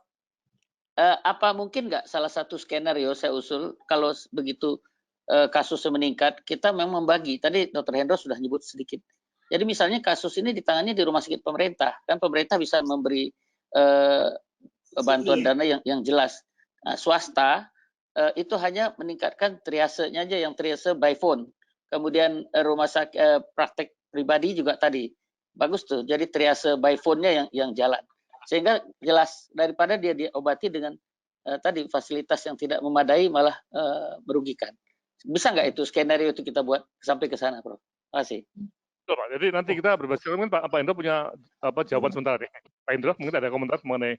A: apa mungkin nggak salah satu skenario saya usul kalau begitu kasusnya meningkat, kita memang membagi. Tadi Dr. Hendro sudah nyebut sedikit. Jadi misalnya kasus ini ditangani di rumah sakit pemerintah, kan pemerintah bisa memberi bantuan dana yang jelas. Nah, swasta itu hanya meningkatkan triasenya aja, yang triase by phone. Kemudian rumah sakit praktek pribadi juga tadi bagus tuh, jadi triase by phone-nya yang jalan, sehingga jelas daripada dia diobati dengan tadi fasilitas yang tidak memadai malah merugikan. Bisa nggak itu skenario itu kita buat sampai ke sana, Prof? Terima kasih.
C: Betul, Pak. Jadi nanti kita berbasis kan Pak Indra punya jawaban sebentar nih. Pak Indra mungkin ada komentar mengenai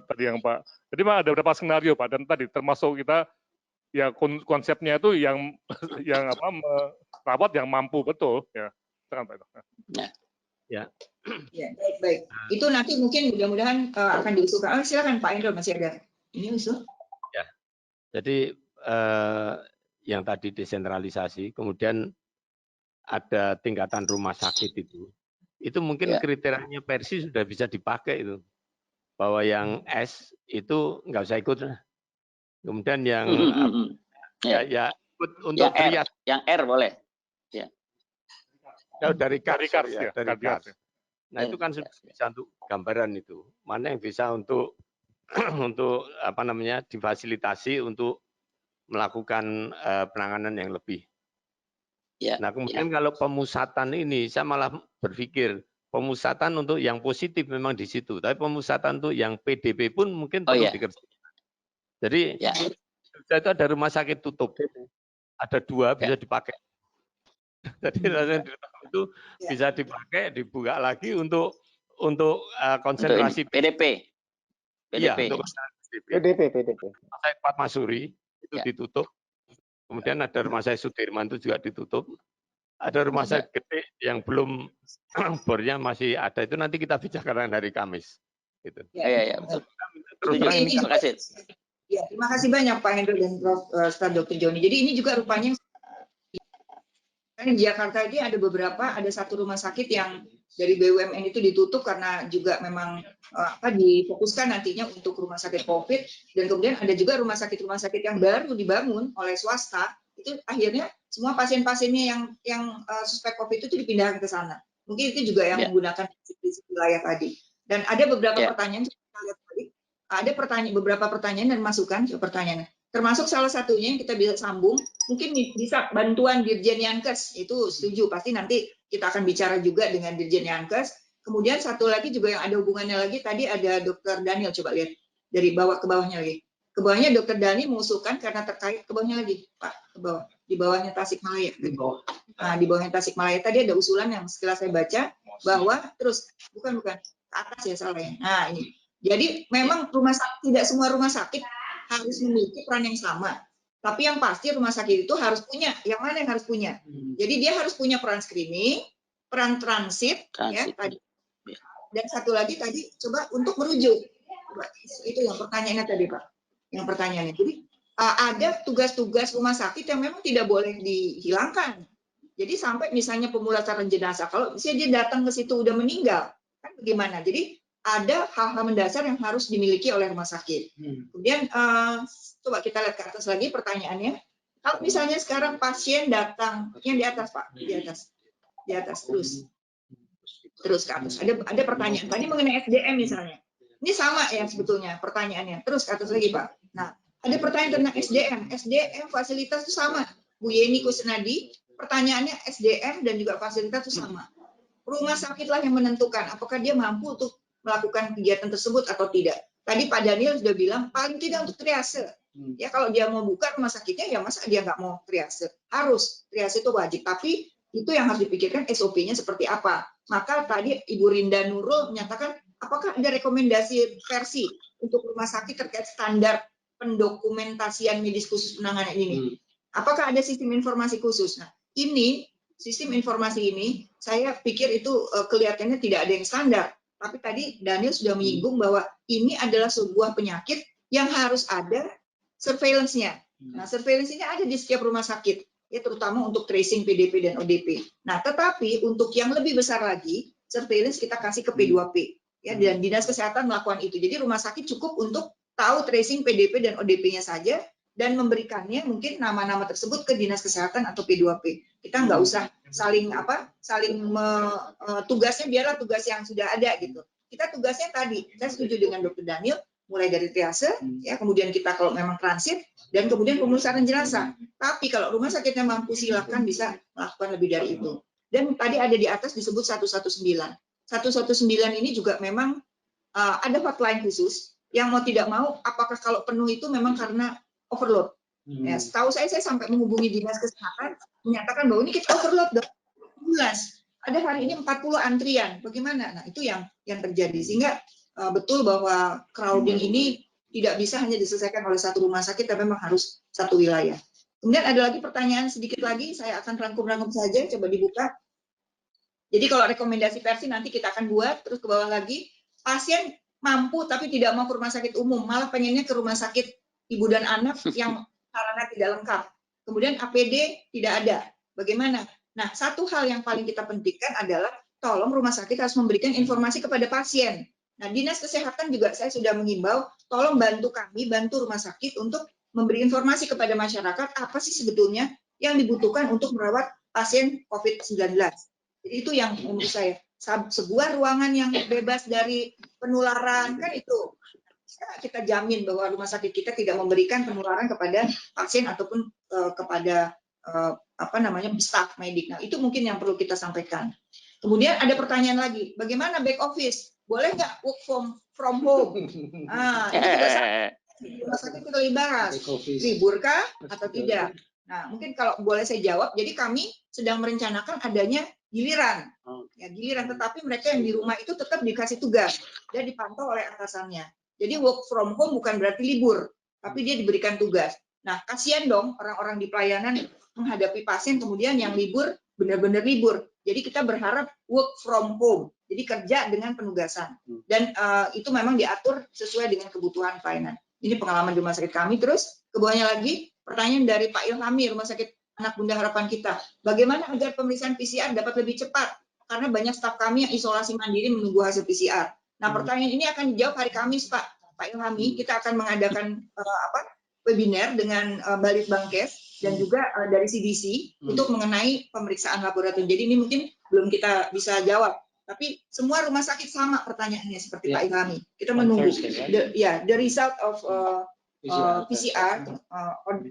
C: tadi yang Pak. Jadi Pak ada beberapa skenario Pak, dan tadi termasuk kita ya konsepnya itu yang merawat yang mampu betul ya. Silakan Pak Indra.
D: Ya.
B: Ya, baik. Itu nanti mungkin mudah-mudahan akan diusulkan. Silakan Pak Indra, masih ada ini usul.
D: Ya. Jadi yang tadi desentralisasi, kemudian ada tingkatan rumah sakit itu mungkin kriterianya Persi sudah bisa dipakai itu, bahwa yang S itu nggak usah ikut, kemudian yang ya ikut untuk trias,
A: yang R boleh, ya.
D: Dari KARS,
C: ya,
D: dari KARS. Nah itu kan sudah bisa untuk gambaran itu, mana yang bisa untuk untuk difasilitasi untuk melakukan penanganan yang lebih.
A: Ya,
D: nah kemudian kalau pemusatan ini, saya malah berpikir pemusatan untuk yang positif memang di situ, tapi pemusatan untuk yang PDP pun mungkin perlu dikerjakan. Jadi itu ada rumah sakit tutup, ada 2 bisa dipakai. Jadi itu bisa dipakai, dibuka lagi untuk konsentrasi
A: PDP.
D: Iya, untuk
H: PDP.
D: Rumah sakit Fatmasuri itu ditutup. Kemudian ada rumah sakit Sudirman itu juga ditutup. Ada rumah sakit gede yang belum bornya masih ada, itu nanti kita bicarakan hari Kamis. Gitu.
A: Ya, betul.
D: Terus terang ini
A: terima kasih.
B: Ya, terima kasih banyak Pak Hendro dan Prof. Ustaz Dr. Joni. Jadi ini juga rupanya di Jakarta ini ada satu rumah sakit yang dari BUMN itu ditutup karena juga memang difokuskan nantinya untuk rumah sakit COVID, dan kemudian ada juga rumah sakit yang baru dibangun oleh swasta, itu akhirnya semua pasien-pasiennya yang suspek COVID itu dipindahkan ke sana. Mungkin itu juga yang menggunakan wilayah tadi. Dan ada beberapa pertanyaan, kita lihat tadi, ada beberapa pertanyaan dan masukan ke pertanyaannya. Termasuk salah satunya yang kita bisa sambung, mungkin bisa bantuan Dirjen Yankes, itu setuju, pasti nanti kita akan bicara juga dengan Dirjen Yankes. Kemudian satu lagi juga yang ada hubungannya lagi, tadi ada Dr. Daniel, coba lihat dari bawah ke bawahnya lagi. Ke bawahnya Dr. Dani mengusulkan karena terkait, ke bawahnya lagi, Pak, ke bawah, di bawahnya Tasikmalaya. Nah, di bawahnya Tasikmalaya tadi ada usulan yang setelah saya baca, bahwa terus, bukan, ke atas ya salah ya. Nah ini, jadi memang tidak semua rumah sakit harus memiliki peran yang sama. Tapi yang pasti rumah sakit itu harus punya. Yang mana yang harus punya? Jadi dia harus punya peran screening, peran transit. Ya, tadi. Dan satu lagi tadi, coba untuk merujuk. Itu yang pertanyaannya tadi, Pak. Yang pertanyaannya. Jadi ada tugas-tugas rumah sakit yang memang tidak boleh dihilangkan. Jadi sampai misalnya pemulasaran jenazah. Kalau misalnya dia datang ke situ udah meninggal, kan bagaimana? Jadi ada hal-hal mendasar yang harus dimiliki oleh rumah sakit. Kemudian coba kita lihat ke atas lagi pertanyaannya. Kalau misalnya sekarang pasien datang yang di atas, Pak, di atas terus ke atas. Ada pertanyaan tadi mengenai SDM misalnya. Ini sama ya sebetulnya pertanyaannya. Terus ke atas lagi, Pak. Nah, ada pertanyaan tentang SDM. SDM fasilitas itu sama. Bu Yeni Kusnadi, pertanyaannya SDM dan juga fasilitas itu sama. Rumah sakitlah yang menentukan apakah dia mampu untuk melakukan kegiatan tersebut atau tidak. Tadi Pak Daniel sudah bilang paling tidak untuk triase. Ya kalau dia mau buka rumah sakitnya ya masa dia nggak mau triase? Harus, triase itu wajib. Tapi itu yang harus dipikirkan SOP-nya seperti apa. Maka tadi Ibu Rinda Nurul menyatakan apakah ada rekomendasi versi untuk rumah sakit terkait standar pendokumentasian medis khusus penanganan ini. Apakah ada sistem informasi khusus? Nah, ini sistem informasi ini saya pikir itu kelihatannya tidak ada yang standar. Tapi tadi Daniel sudah menyinggung bahwa ini adalah sebuah penyakit yang harus ada surveillance-nya. Nah, surveillance-nya ada di setiap rumah sakit, ya terutama untuk tracing PDP dan ODP. Nah, tetapi untuk yang lebih besar lagi, surveillance kita kasih ke P2P, ya, dan Dinas Kesehatan melakukan itu. Jadi rumah sakit cukup untuk tahu tracing PDP dan ODP-nya saja dan memberikannya mungkin nama-nama tersebut ke Dinas Kesehatan atau P2P. Kita nggak usah tugasnya biarlah tugas yang sudah ada gitu. Kita tugasnya tadi, saya setuju dengan Dr. Daniel, mulai dari triase, ya, kemudian kita kalau memang transit, dan kemudian pemulasaran jenazah. Tapi kalau rumah sakitnya mampu, silakan bisa melakukan lebih dari itu. Dan tadi ada di atas disebut 119. 119 ini juga memang ada hotline khusus yang mau tidak mau, apakah kalau penuh itu memang karena overload. Ya, setahu saya sampai menghubungi dinas kesehatan menyatakan bahwa ini kita overload, 12. Ada hari ini 40 antrian. Bagaimana? Nah, itu yang terjadi. Sehingga betul bahwa crowding ini tidak bisa hanya diselesaikan oleh satu rumah sakit, tapi memang harus satu wilayah. Kemudian ada lagi pertanyaan sedikit lagi, saya akan rangkum-rangkum saja, coba dibuka. Jadi kalau rekomendasi versi nanti kita akan buat, terus ke bawah lagi, pasien mampu tapi tidak mau ke rumah sakit umum, malah pengennya ke rumah sakit ibu dan anak yang sarana tidak lengkap. Kemudian APD tidak ada. Bagaimana? Nah, satu hal yang paling kita pentingkan adalah tolong rumah sakit harus memberikan informasi kepada pasien. Nah, dinas kesehatan juga saya sudah mengimbau, tolong bantu kami, bantu rumah sakit untuk memberi informasi kepada masyarakat apa sih sebetulnya yang dibutuhkan untuk merawat pasien COVID-19. Jadi itu yang menurut saya, sebuah ruangan yang bebas dari penularan, kan itu kita jamin bahwa rumah sakit kita tidak memberikan penularan kepada pasien ataupun kepada staf medik. Nah, itu mungkin yang perlu kita sampaikan. Kemudian ada pertanyaan lagi, bagaimana back office? Boleh nggak work from home? Ini juga rumah sakit kita bahas, libur kah atau tidak? Nah, mungkin kalau boleh saya jawab, jadi kami sedang merencanakan adanya giliran. Ya, giliran, tetapi mereka yang di rumah itu tetap dikasih tugas dan dipantau oleh atasannya. Jadi work from home bukan berarti libur, tapi dia diberikan tugas. Nah, kasihan dong orang-orang di pelayanan menghadapi pasien kemudian yang libur benar-benar libur. Jadi kita berharap work from home. Jadi kerja dengan penugasan. Dan itu memang diatur sesuai dengan kebutuhan pelayanan. Ini pengalaman di rumah sakit kami. Terus ke bawahnya lagi pertanyaan dari Pak Ilhami, Rumah Sakit Anak Bunda Harapan Kita. Bagaimana agar pemeriksaan PCR dapat lebih cepat? Karena banyak staf kami yang isolasi mandiri menunggu hasil PCR. Nah, pertanyaan ini akan dijawab hari Kamis, Pak Ilhami. Kita akan mengadakan webinar dengan Balitbangkes dan juga dari CDC untuk mengenai pemeriksaan laboratorium. Jadi ini mungkin belum kita bisa jawab. Tapi semua rumah sakit sama pertanyaannya seperti Pak Ilhami. Kita menunggu the result of PCR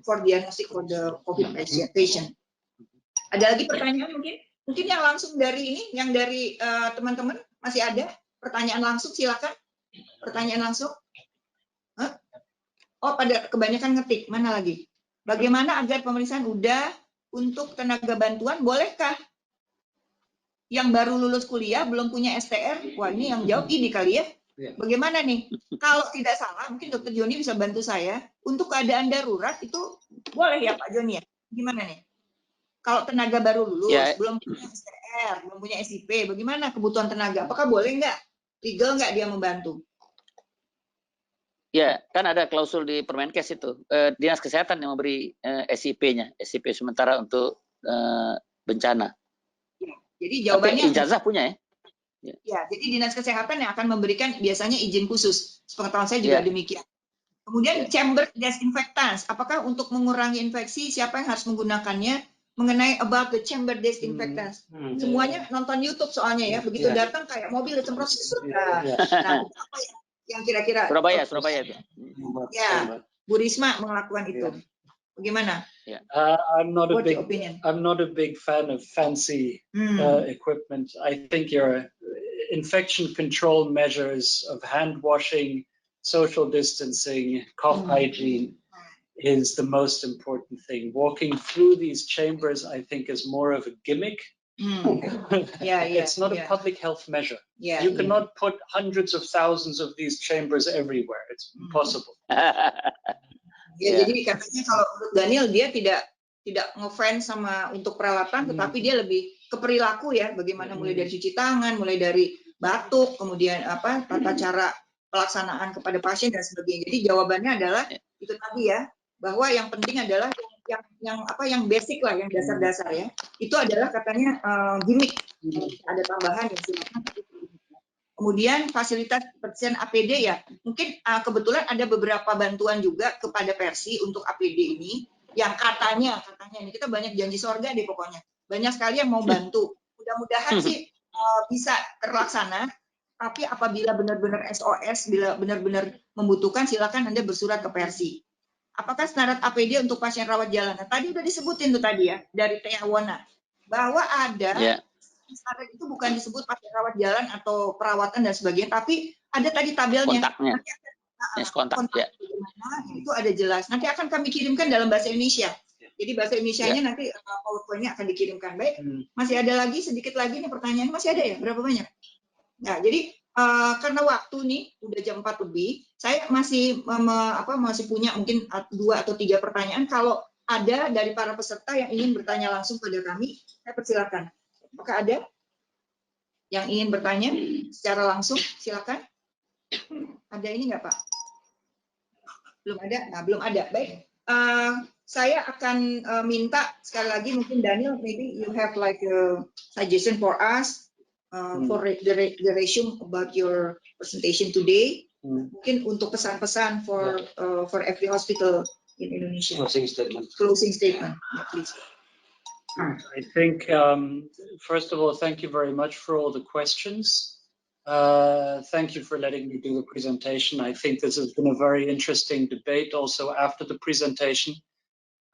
B: for diagnostic for the COVID patient. Ada lagi pertanyaan mungkin yang langsung dari ini, yang dari teman-teman masih ada pertanyaan langsung, silakan. Pertanyaan langsung. Oh, pada kebanyakan ngetik. Mana lagi? Bagaimana agar pemeriksaan udah untuk tenaga bantuan, bolehkah yang baru lulus kuliah belum punya STR? Wah, ini yang jawab ini kali ya. Bagaimana nih? Kalau tidak salah, mungkin Dr. Joni bisa bantu saya. Untuk keadaan darurat itu boleh ya Pak Joni ya? Gimana nih? Kalau tenaga baru lulus, belum punya STR, belum punya SIP, bagaimana kebutuhan tenaga? Apakah boleh nggak? Legal nggak dia membantu?
A: Ya, kan ada klausul di Permenkes itu. Dinas Kesehatan yang memberi SIP-nya, SIP sementara untuk bencana.
B: Ya, jadi jawabannya.
A: Tapi ijazah punya ya?
B: Ya, jadi Dinas Kesehatan yang akan memberikan biasanya izin khusus. Sepengetahuan saya juga demikian. Kemudian chamber disinfectants, apakah untuk mengurangi infeksi, siapa yang harus menggunakannya? Mengenai about the chamber disinfectants. Semuanya nonton YouTube soalnya ya. Begitu datang kayak mobil semprot. Nah, apa yang kira-kira
A: Surabaya itu.
B: Ya, Bu Risma melakukan itu. Bagaimana?
E: I'm not a big fan of fancy equipment. I think your infection control measures of hand washing, social distancing, cough hygiene is the most important thing. Walking through these chambers, I think, is more of a gimmick. It's not a public health measure. You cannot put hundreds of thousands of these chambers everywhere. It's impossible.
B: Jadi katanya kalau menurut Daniel dia tidak ngefans sama untuk peralatan, tetapi dia lebih ke perilaku ya, bagaimana mulai dari cuci tangan, mulai dari batuk, kemudian tata cara pelaksanaan kepada pasien dan sebagainya. Jadi jawabannya adalah itu tadi ya, bahwa yang penting adalah yang basic lah, yang dasar-dasar ya. Itu adalah katanya gimmick. Ada tambahan yang silakan. Kemudian fasilitas persediaan APD ya, mungkin kebetulan ada beberapa bantuan juga kepada Persi untuk APD ini, yang katanya ini kita banyak janji sorga deh pokoknya, banyak sekali yang mau bantu. Mudah-mudahan sih bisa terlaksana, Tapi apabila benar-benar SOS, bila benar-benar membutuhkan, silakan Anda bersurat ke Persi. Apakah standar APD untuk pasien rawat jalan? Nah, tadi udah disebutin tuh tadi ya, dari Teh Awona, bahwa ada standar itu bukan disebut pasien rawat jalan atau perawatan dan sebagainya, tapi ada tadi tabelnya.
A: Kontaknya.
B: Kontak itu ada jelas. Nanti akan kami kirimkan dalam bahasa Indonesia. Jadi bahasa Indonesianya nanti PowerPoint-nya akan dikirimkan. Baik, masih ada lagi, sedikit lagi nih pertanyaan. Masih ada ya? Berapa banyak? Nah, jadi karena waktu nih udah jam 4 lebih, saya masih masih punya mungkin 2 atau 3 pertanyaan. Kalau ada dari para peserta yang ingin bertanya langsung pada kami, saya persilakan. Apakah ada yang ingin bertanya secara langsung? Silakan. Ada ini nggak, Pak? Belum ada. Nah, belum ada. Baik. Saya akan minta sekali lagi, mungkin Daniel, maybe you have like a suggestion for us. For the resume about your presentation today, mungkin untuk pesan-pesan for every hospital in Indonesia.
F: Closing statement.
B: Closing statement, yeah, please.
E: I think, first of all, thank you very much for all the questions. Thank you for letting me do the presentation. I think this has been a very interesting debate also after the presentation.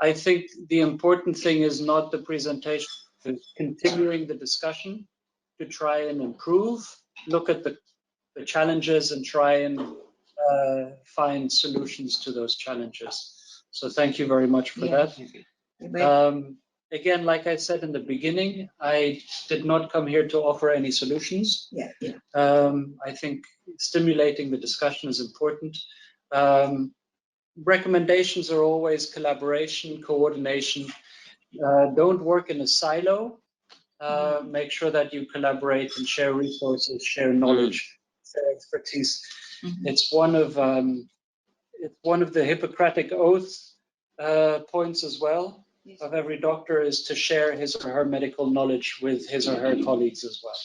E: I think the important thing is not the presentation, it's continuing the discussion to try and improve, look at the challenges and try and find solutions to those challenges. So thank you very much for that. Again, like I said in the beginning, I did not come here to offer any solutions. I think stimulating the discussion is important. Recommendations are always collaboration, coordination. Don't work in a silo. Make sure that you collaborate and share resources, share knowledge, share expertise. It's one of the Hippocratic oath points as well of every doctor is to share his or her medical knowledge with his or her colleagues as well.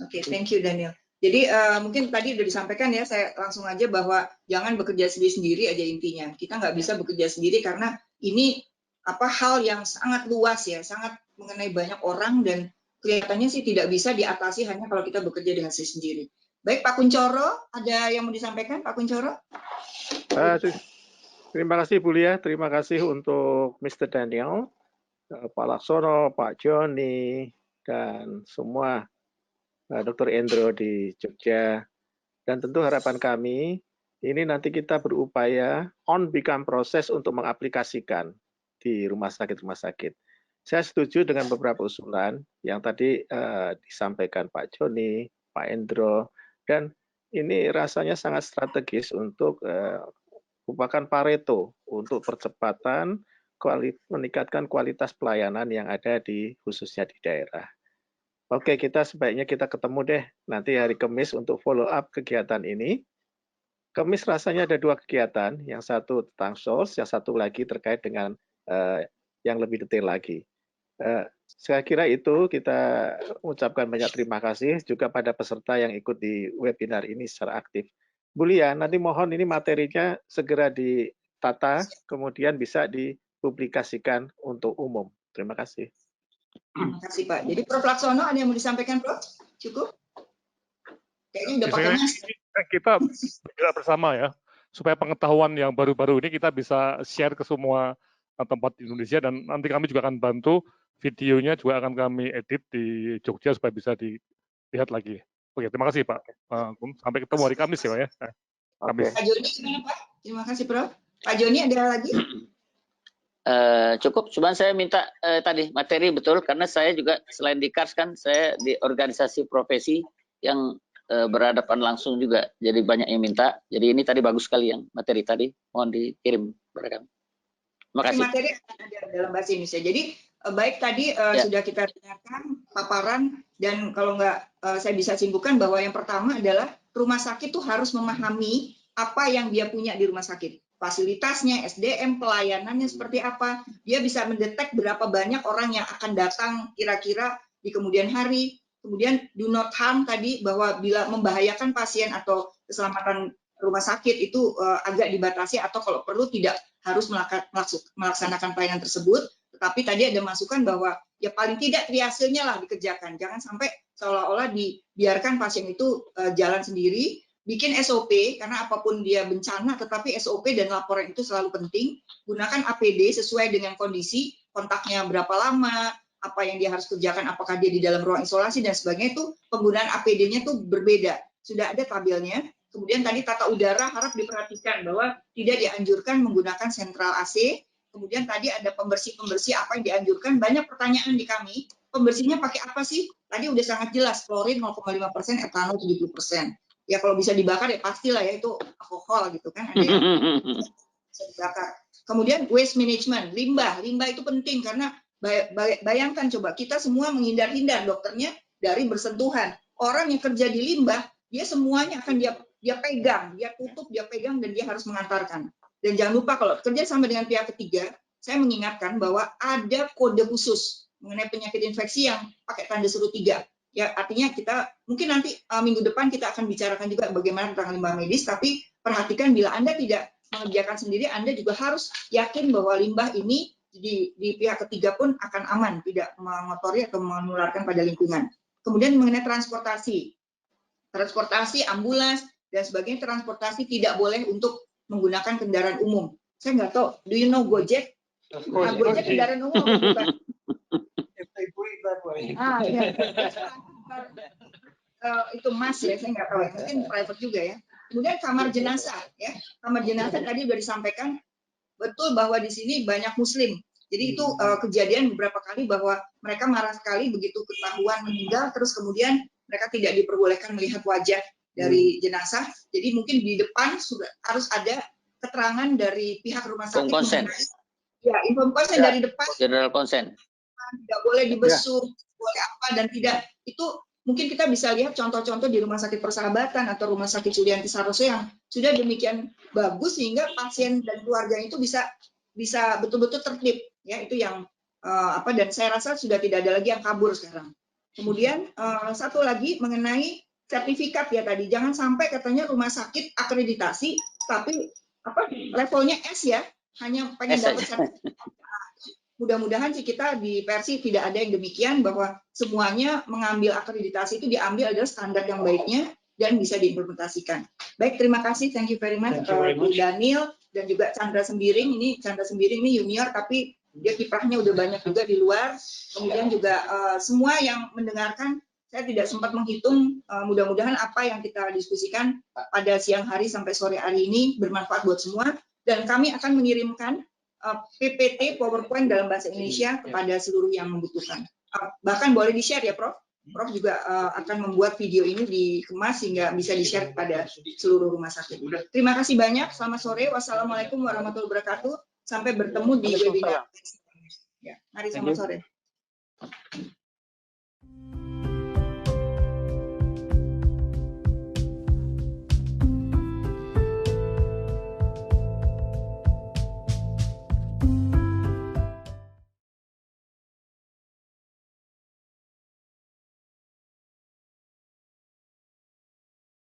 B: Oke, thank you Daniel. Jadi mungkin tadi sudah disampaikan ya, saya langsung aja bahwa jangan bekerja sendiri-sendiri aja intinya. Kita nggak bisa bekerja sendiri karena ini hal yang sangat luas ya, sangat mengenai banyak orang dan kelihatannya sih tidak bisa diatasi hanya kalau kita bekerja dengan sendiri. Baik, Pak Kuncoro, ada yang mau disampaikan, Pak Kuncoro?
H: Terima kasih Bu Lia, terima kasih untuk Mr. Daniel, Pak Laksono, Pak Joni, dan semua Dr. Endro di Jogja. Dan tentu harapan kami, ini nanti kita berupaya on-become proses untuk mengaplikasikan di rumah sakit. Saya setuju dengan beberapa usulan yang tadi disampaikan Pak Joni, Pak Endro, dan ini rasanya sangat strategis untuk merupakan Pareto untuk percepatan meningkatkan kualitas pelayanan yang ada khususnya di daerah. Oke, sebaiknya kita ketemu deh nanti hari Kamis untuk follow up kegiatan ini. Kamis rasanya ada 2 kegiatan, yang satu tentang source, yang satu lagi terkait dengan yang lebih detail lagi. Saya kira itu kita ucapkan banyak terima kasih juga pada peserta yang ikut di webinar ini secara aktif. Bu Lia, nanti mohon ini materinya segera ditata, kemudian bisa dipublikasikan untuk umum. Terima kasih.
B: Terima kasih Pak. Jadi Prof. Laksono ada yang mau disampaikan Prof? Cukup? Kayaknya udah pakai masker.
C: Kita bergerak bersama ya, supaya pengetahuan yang baru-baru ini kita bisa share ke semua tempat di Indonesia, dan nanti kami juga akan bantu videonya juga akan kami edit di Jogja supaya bisa dilihat lagi. Oke, terima kasih Pak. Sampai ketemu hari Kamis ya Pak ya. Kamis.
B: Pak Joni gimana Pak? Terima kasih Prof. Pak Joni ada lagi?
A: Cukup, cuman saya minta tadi materi betul, karena saya juga selain di KARS kan saya di organisasi profesi yang berhadapan langsung juga, jadi banyak yang minta. Jadi ini tadi bagus sekali yang materi tadi, mohon dikirim kepada kami. Terima kasih.
B: Materi ada dalam bahasa Indonesia. Jadi baik tadi sudah kita dengarkan paparan, dan kalau saya bisa simpulkan bahwa yang pertama adalah rumah sakit tuh harus memahami apa yang dia punya di rumah sakit. Fasilitasnya, SDM, pelayanannya seperti apa. Dia bisa mendetek berapa banyak orang yang akan datang kira-kira di kemudian hari. Kemudian do not harm tadi, bahwa bila membahayakan pasien atau keselamatan rumah sakit itu agak dibatasi, atau kalau perlu tidak harus melaksanakan pelayanan tersebut. Tetapi tadi ada masukan bahwa ya paling tidak triasenya lah dikerjakan. Jangan sampai seolah-olah dibiarkan pasien itu jalan sendiri, bikin SOP, karena apapun dia bencana, tetapi SOP dan laporan itu selalu penting. Gunakan APD sesuai dengan kondisi, kontaknya berapa lama, apa yang dia harus kerjakan, apakah dia di dalam ruang isolasi dan sebagainya, itu penggunaan APD-nya itu berbeda. Sudah ada tabelnya. Kemudian tadi tata udara harap diperhatikan bahwa tidak dianjurkan menggunakan sentral AC. Kemudian tadi ada pembersih-pembersih apa yang dianjurkan. Banyak pertanyaan di kami, pembersihnya pakai apa sih? Tadi udah sangat jelas, klorin 0,5%, etanol 70%. Ya kalau bisa dibakar ya pastilah ya itu alkohol gitu kan. Ada yang bisa dibakar. Kemudian waste management, limbah. Limbah itu penting karena bayangkan coba kita semua menghindar-hindar dokternya dari bersentuhan. Orang yang kerja di limbah, dia semuanya akan dia pegang, dia tutup, dia pegang, dan dia harus mengantarkan. Dan jangan lupa kalau kerja sama dengan pihak ketiga, saya mengingatkan bahwa ada kode khusus mengenai penyakit infeksi yang pakai tanda seru 3. Ya, artinya kita mungkin nanti minggu depan kita akan bicarakan juga bagaimana tentang limbah medis, tapi perhatikan bila Anda tidak mengerjakan sendiri, Anda juga harus yakin bahwa limbah ini di pihak ketiga pun akan aman, tidak mengotori atau menularkan pada lingkungan. Kemudian mengenai transportasi, ambulans, dan sebagainya, transportasi tidak boleh untuk menggunakan kendaraan umum. Saya nggak tahu, do you know Gojek? Gojek kendaraan umum bukan? Ya. Itu mas ya, saya nggak tahu ya, mungkin private juga ya. Kemudian kamar jenazah, ya, kamar jenazah tadi sudah disampaikan betul bahwa di sini banyak Muslim. Jadi itu kejadian beberapa kali bahwa mereka marah sekali begitu ketahuan meninggal, terus kemudian mereka tidak diperbolehkan melihat wajah dari jenazah. Jadi mungkin di depan sudah harus ada keterangan dari pihak rumah sakit. Ya, inform konsen dari depan.
A: General consent.
B: Tidak boleh dibesuk, boleh apa dan tidak. Itu mungkin kita bisa lihat contoh-contoh di Rumah Sakit Persahabatan atau Rumah Sakit Sulianti Saroso yang sudah demikian bagus sehingga pasien dan keluarga itu bisa betul-betul tertib. Ya, itu yang dan saya rasa sudah tidak ada lagi yang kabur sekarang. Kemudian satu lagi mengenai sertifikat ya tadi, jangan sampai katanya rumah sakit akreditasi tapi levelnya S ya, hanya pengen dapat sertifikat. Mudah-mudahan sih kita di Persi tidak ada yang demikian, bahwa semuanya mengambil akreditasi itu diambil adalah standar yang baiknya dan bisa diimplementasikan. Baik, terima kasih, thank you very much Bu Daniel dan juga Chandra Sembiring. Ini Chandra Sembiring ini junior tapi dia kiprahnya udah banyak juga di luar. Kemudian juga semua yang mendengarkan, saya tidak sempat menghitung, mudah-mudahan apa yang kita diskusikan pada siang hari sampai sore hari ini bermanfaat buat semua, dan kami akan mengirimkan PPT PowerPoint dalam bahasa Indonesia kepada seluruh yang membutuhkan. Bahkan boleh di-share ya Prof. Prof juga akan membuat video ini dikemas sehingga bisa di-share kepada seluruh rumah sakit. Terima kasih banyak. Selamat sore. Wassalamualaikum warahmatullahi wabarakatuh. Sampai bertemu di webinar. Ya, mari selamat sore.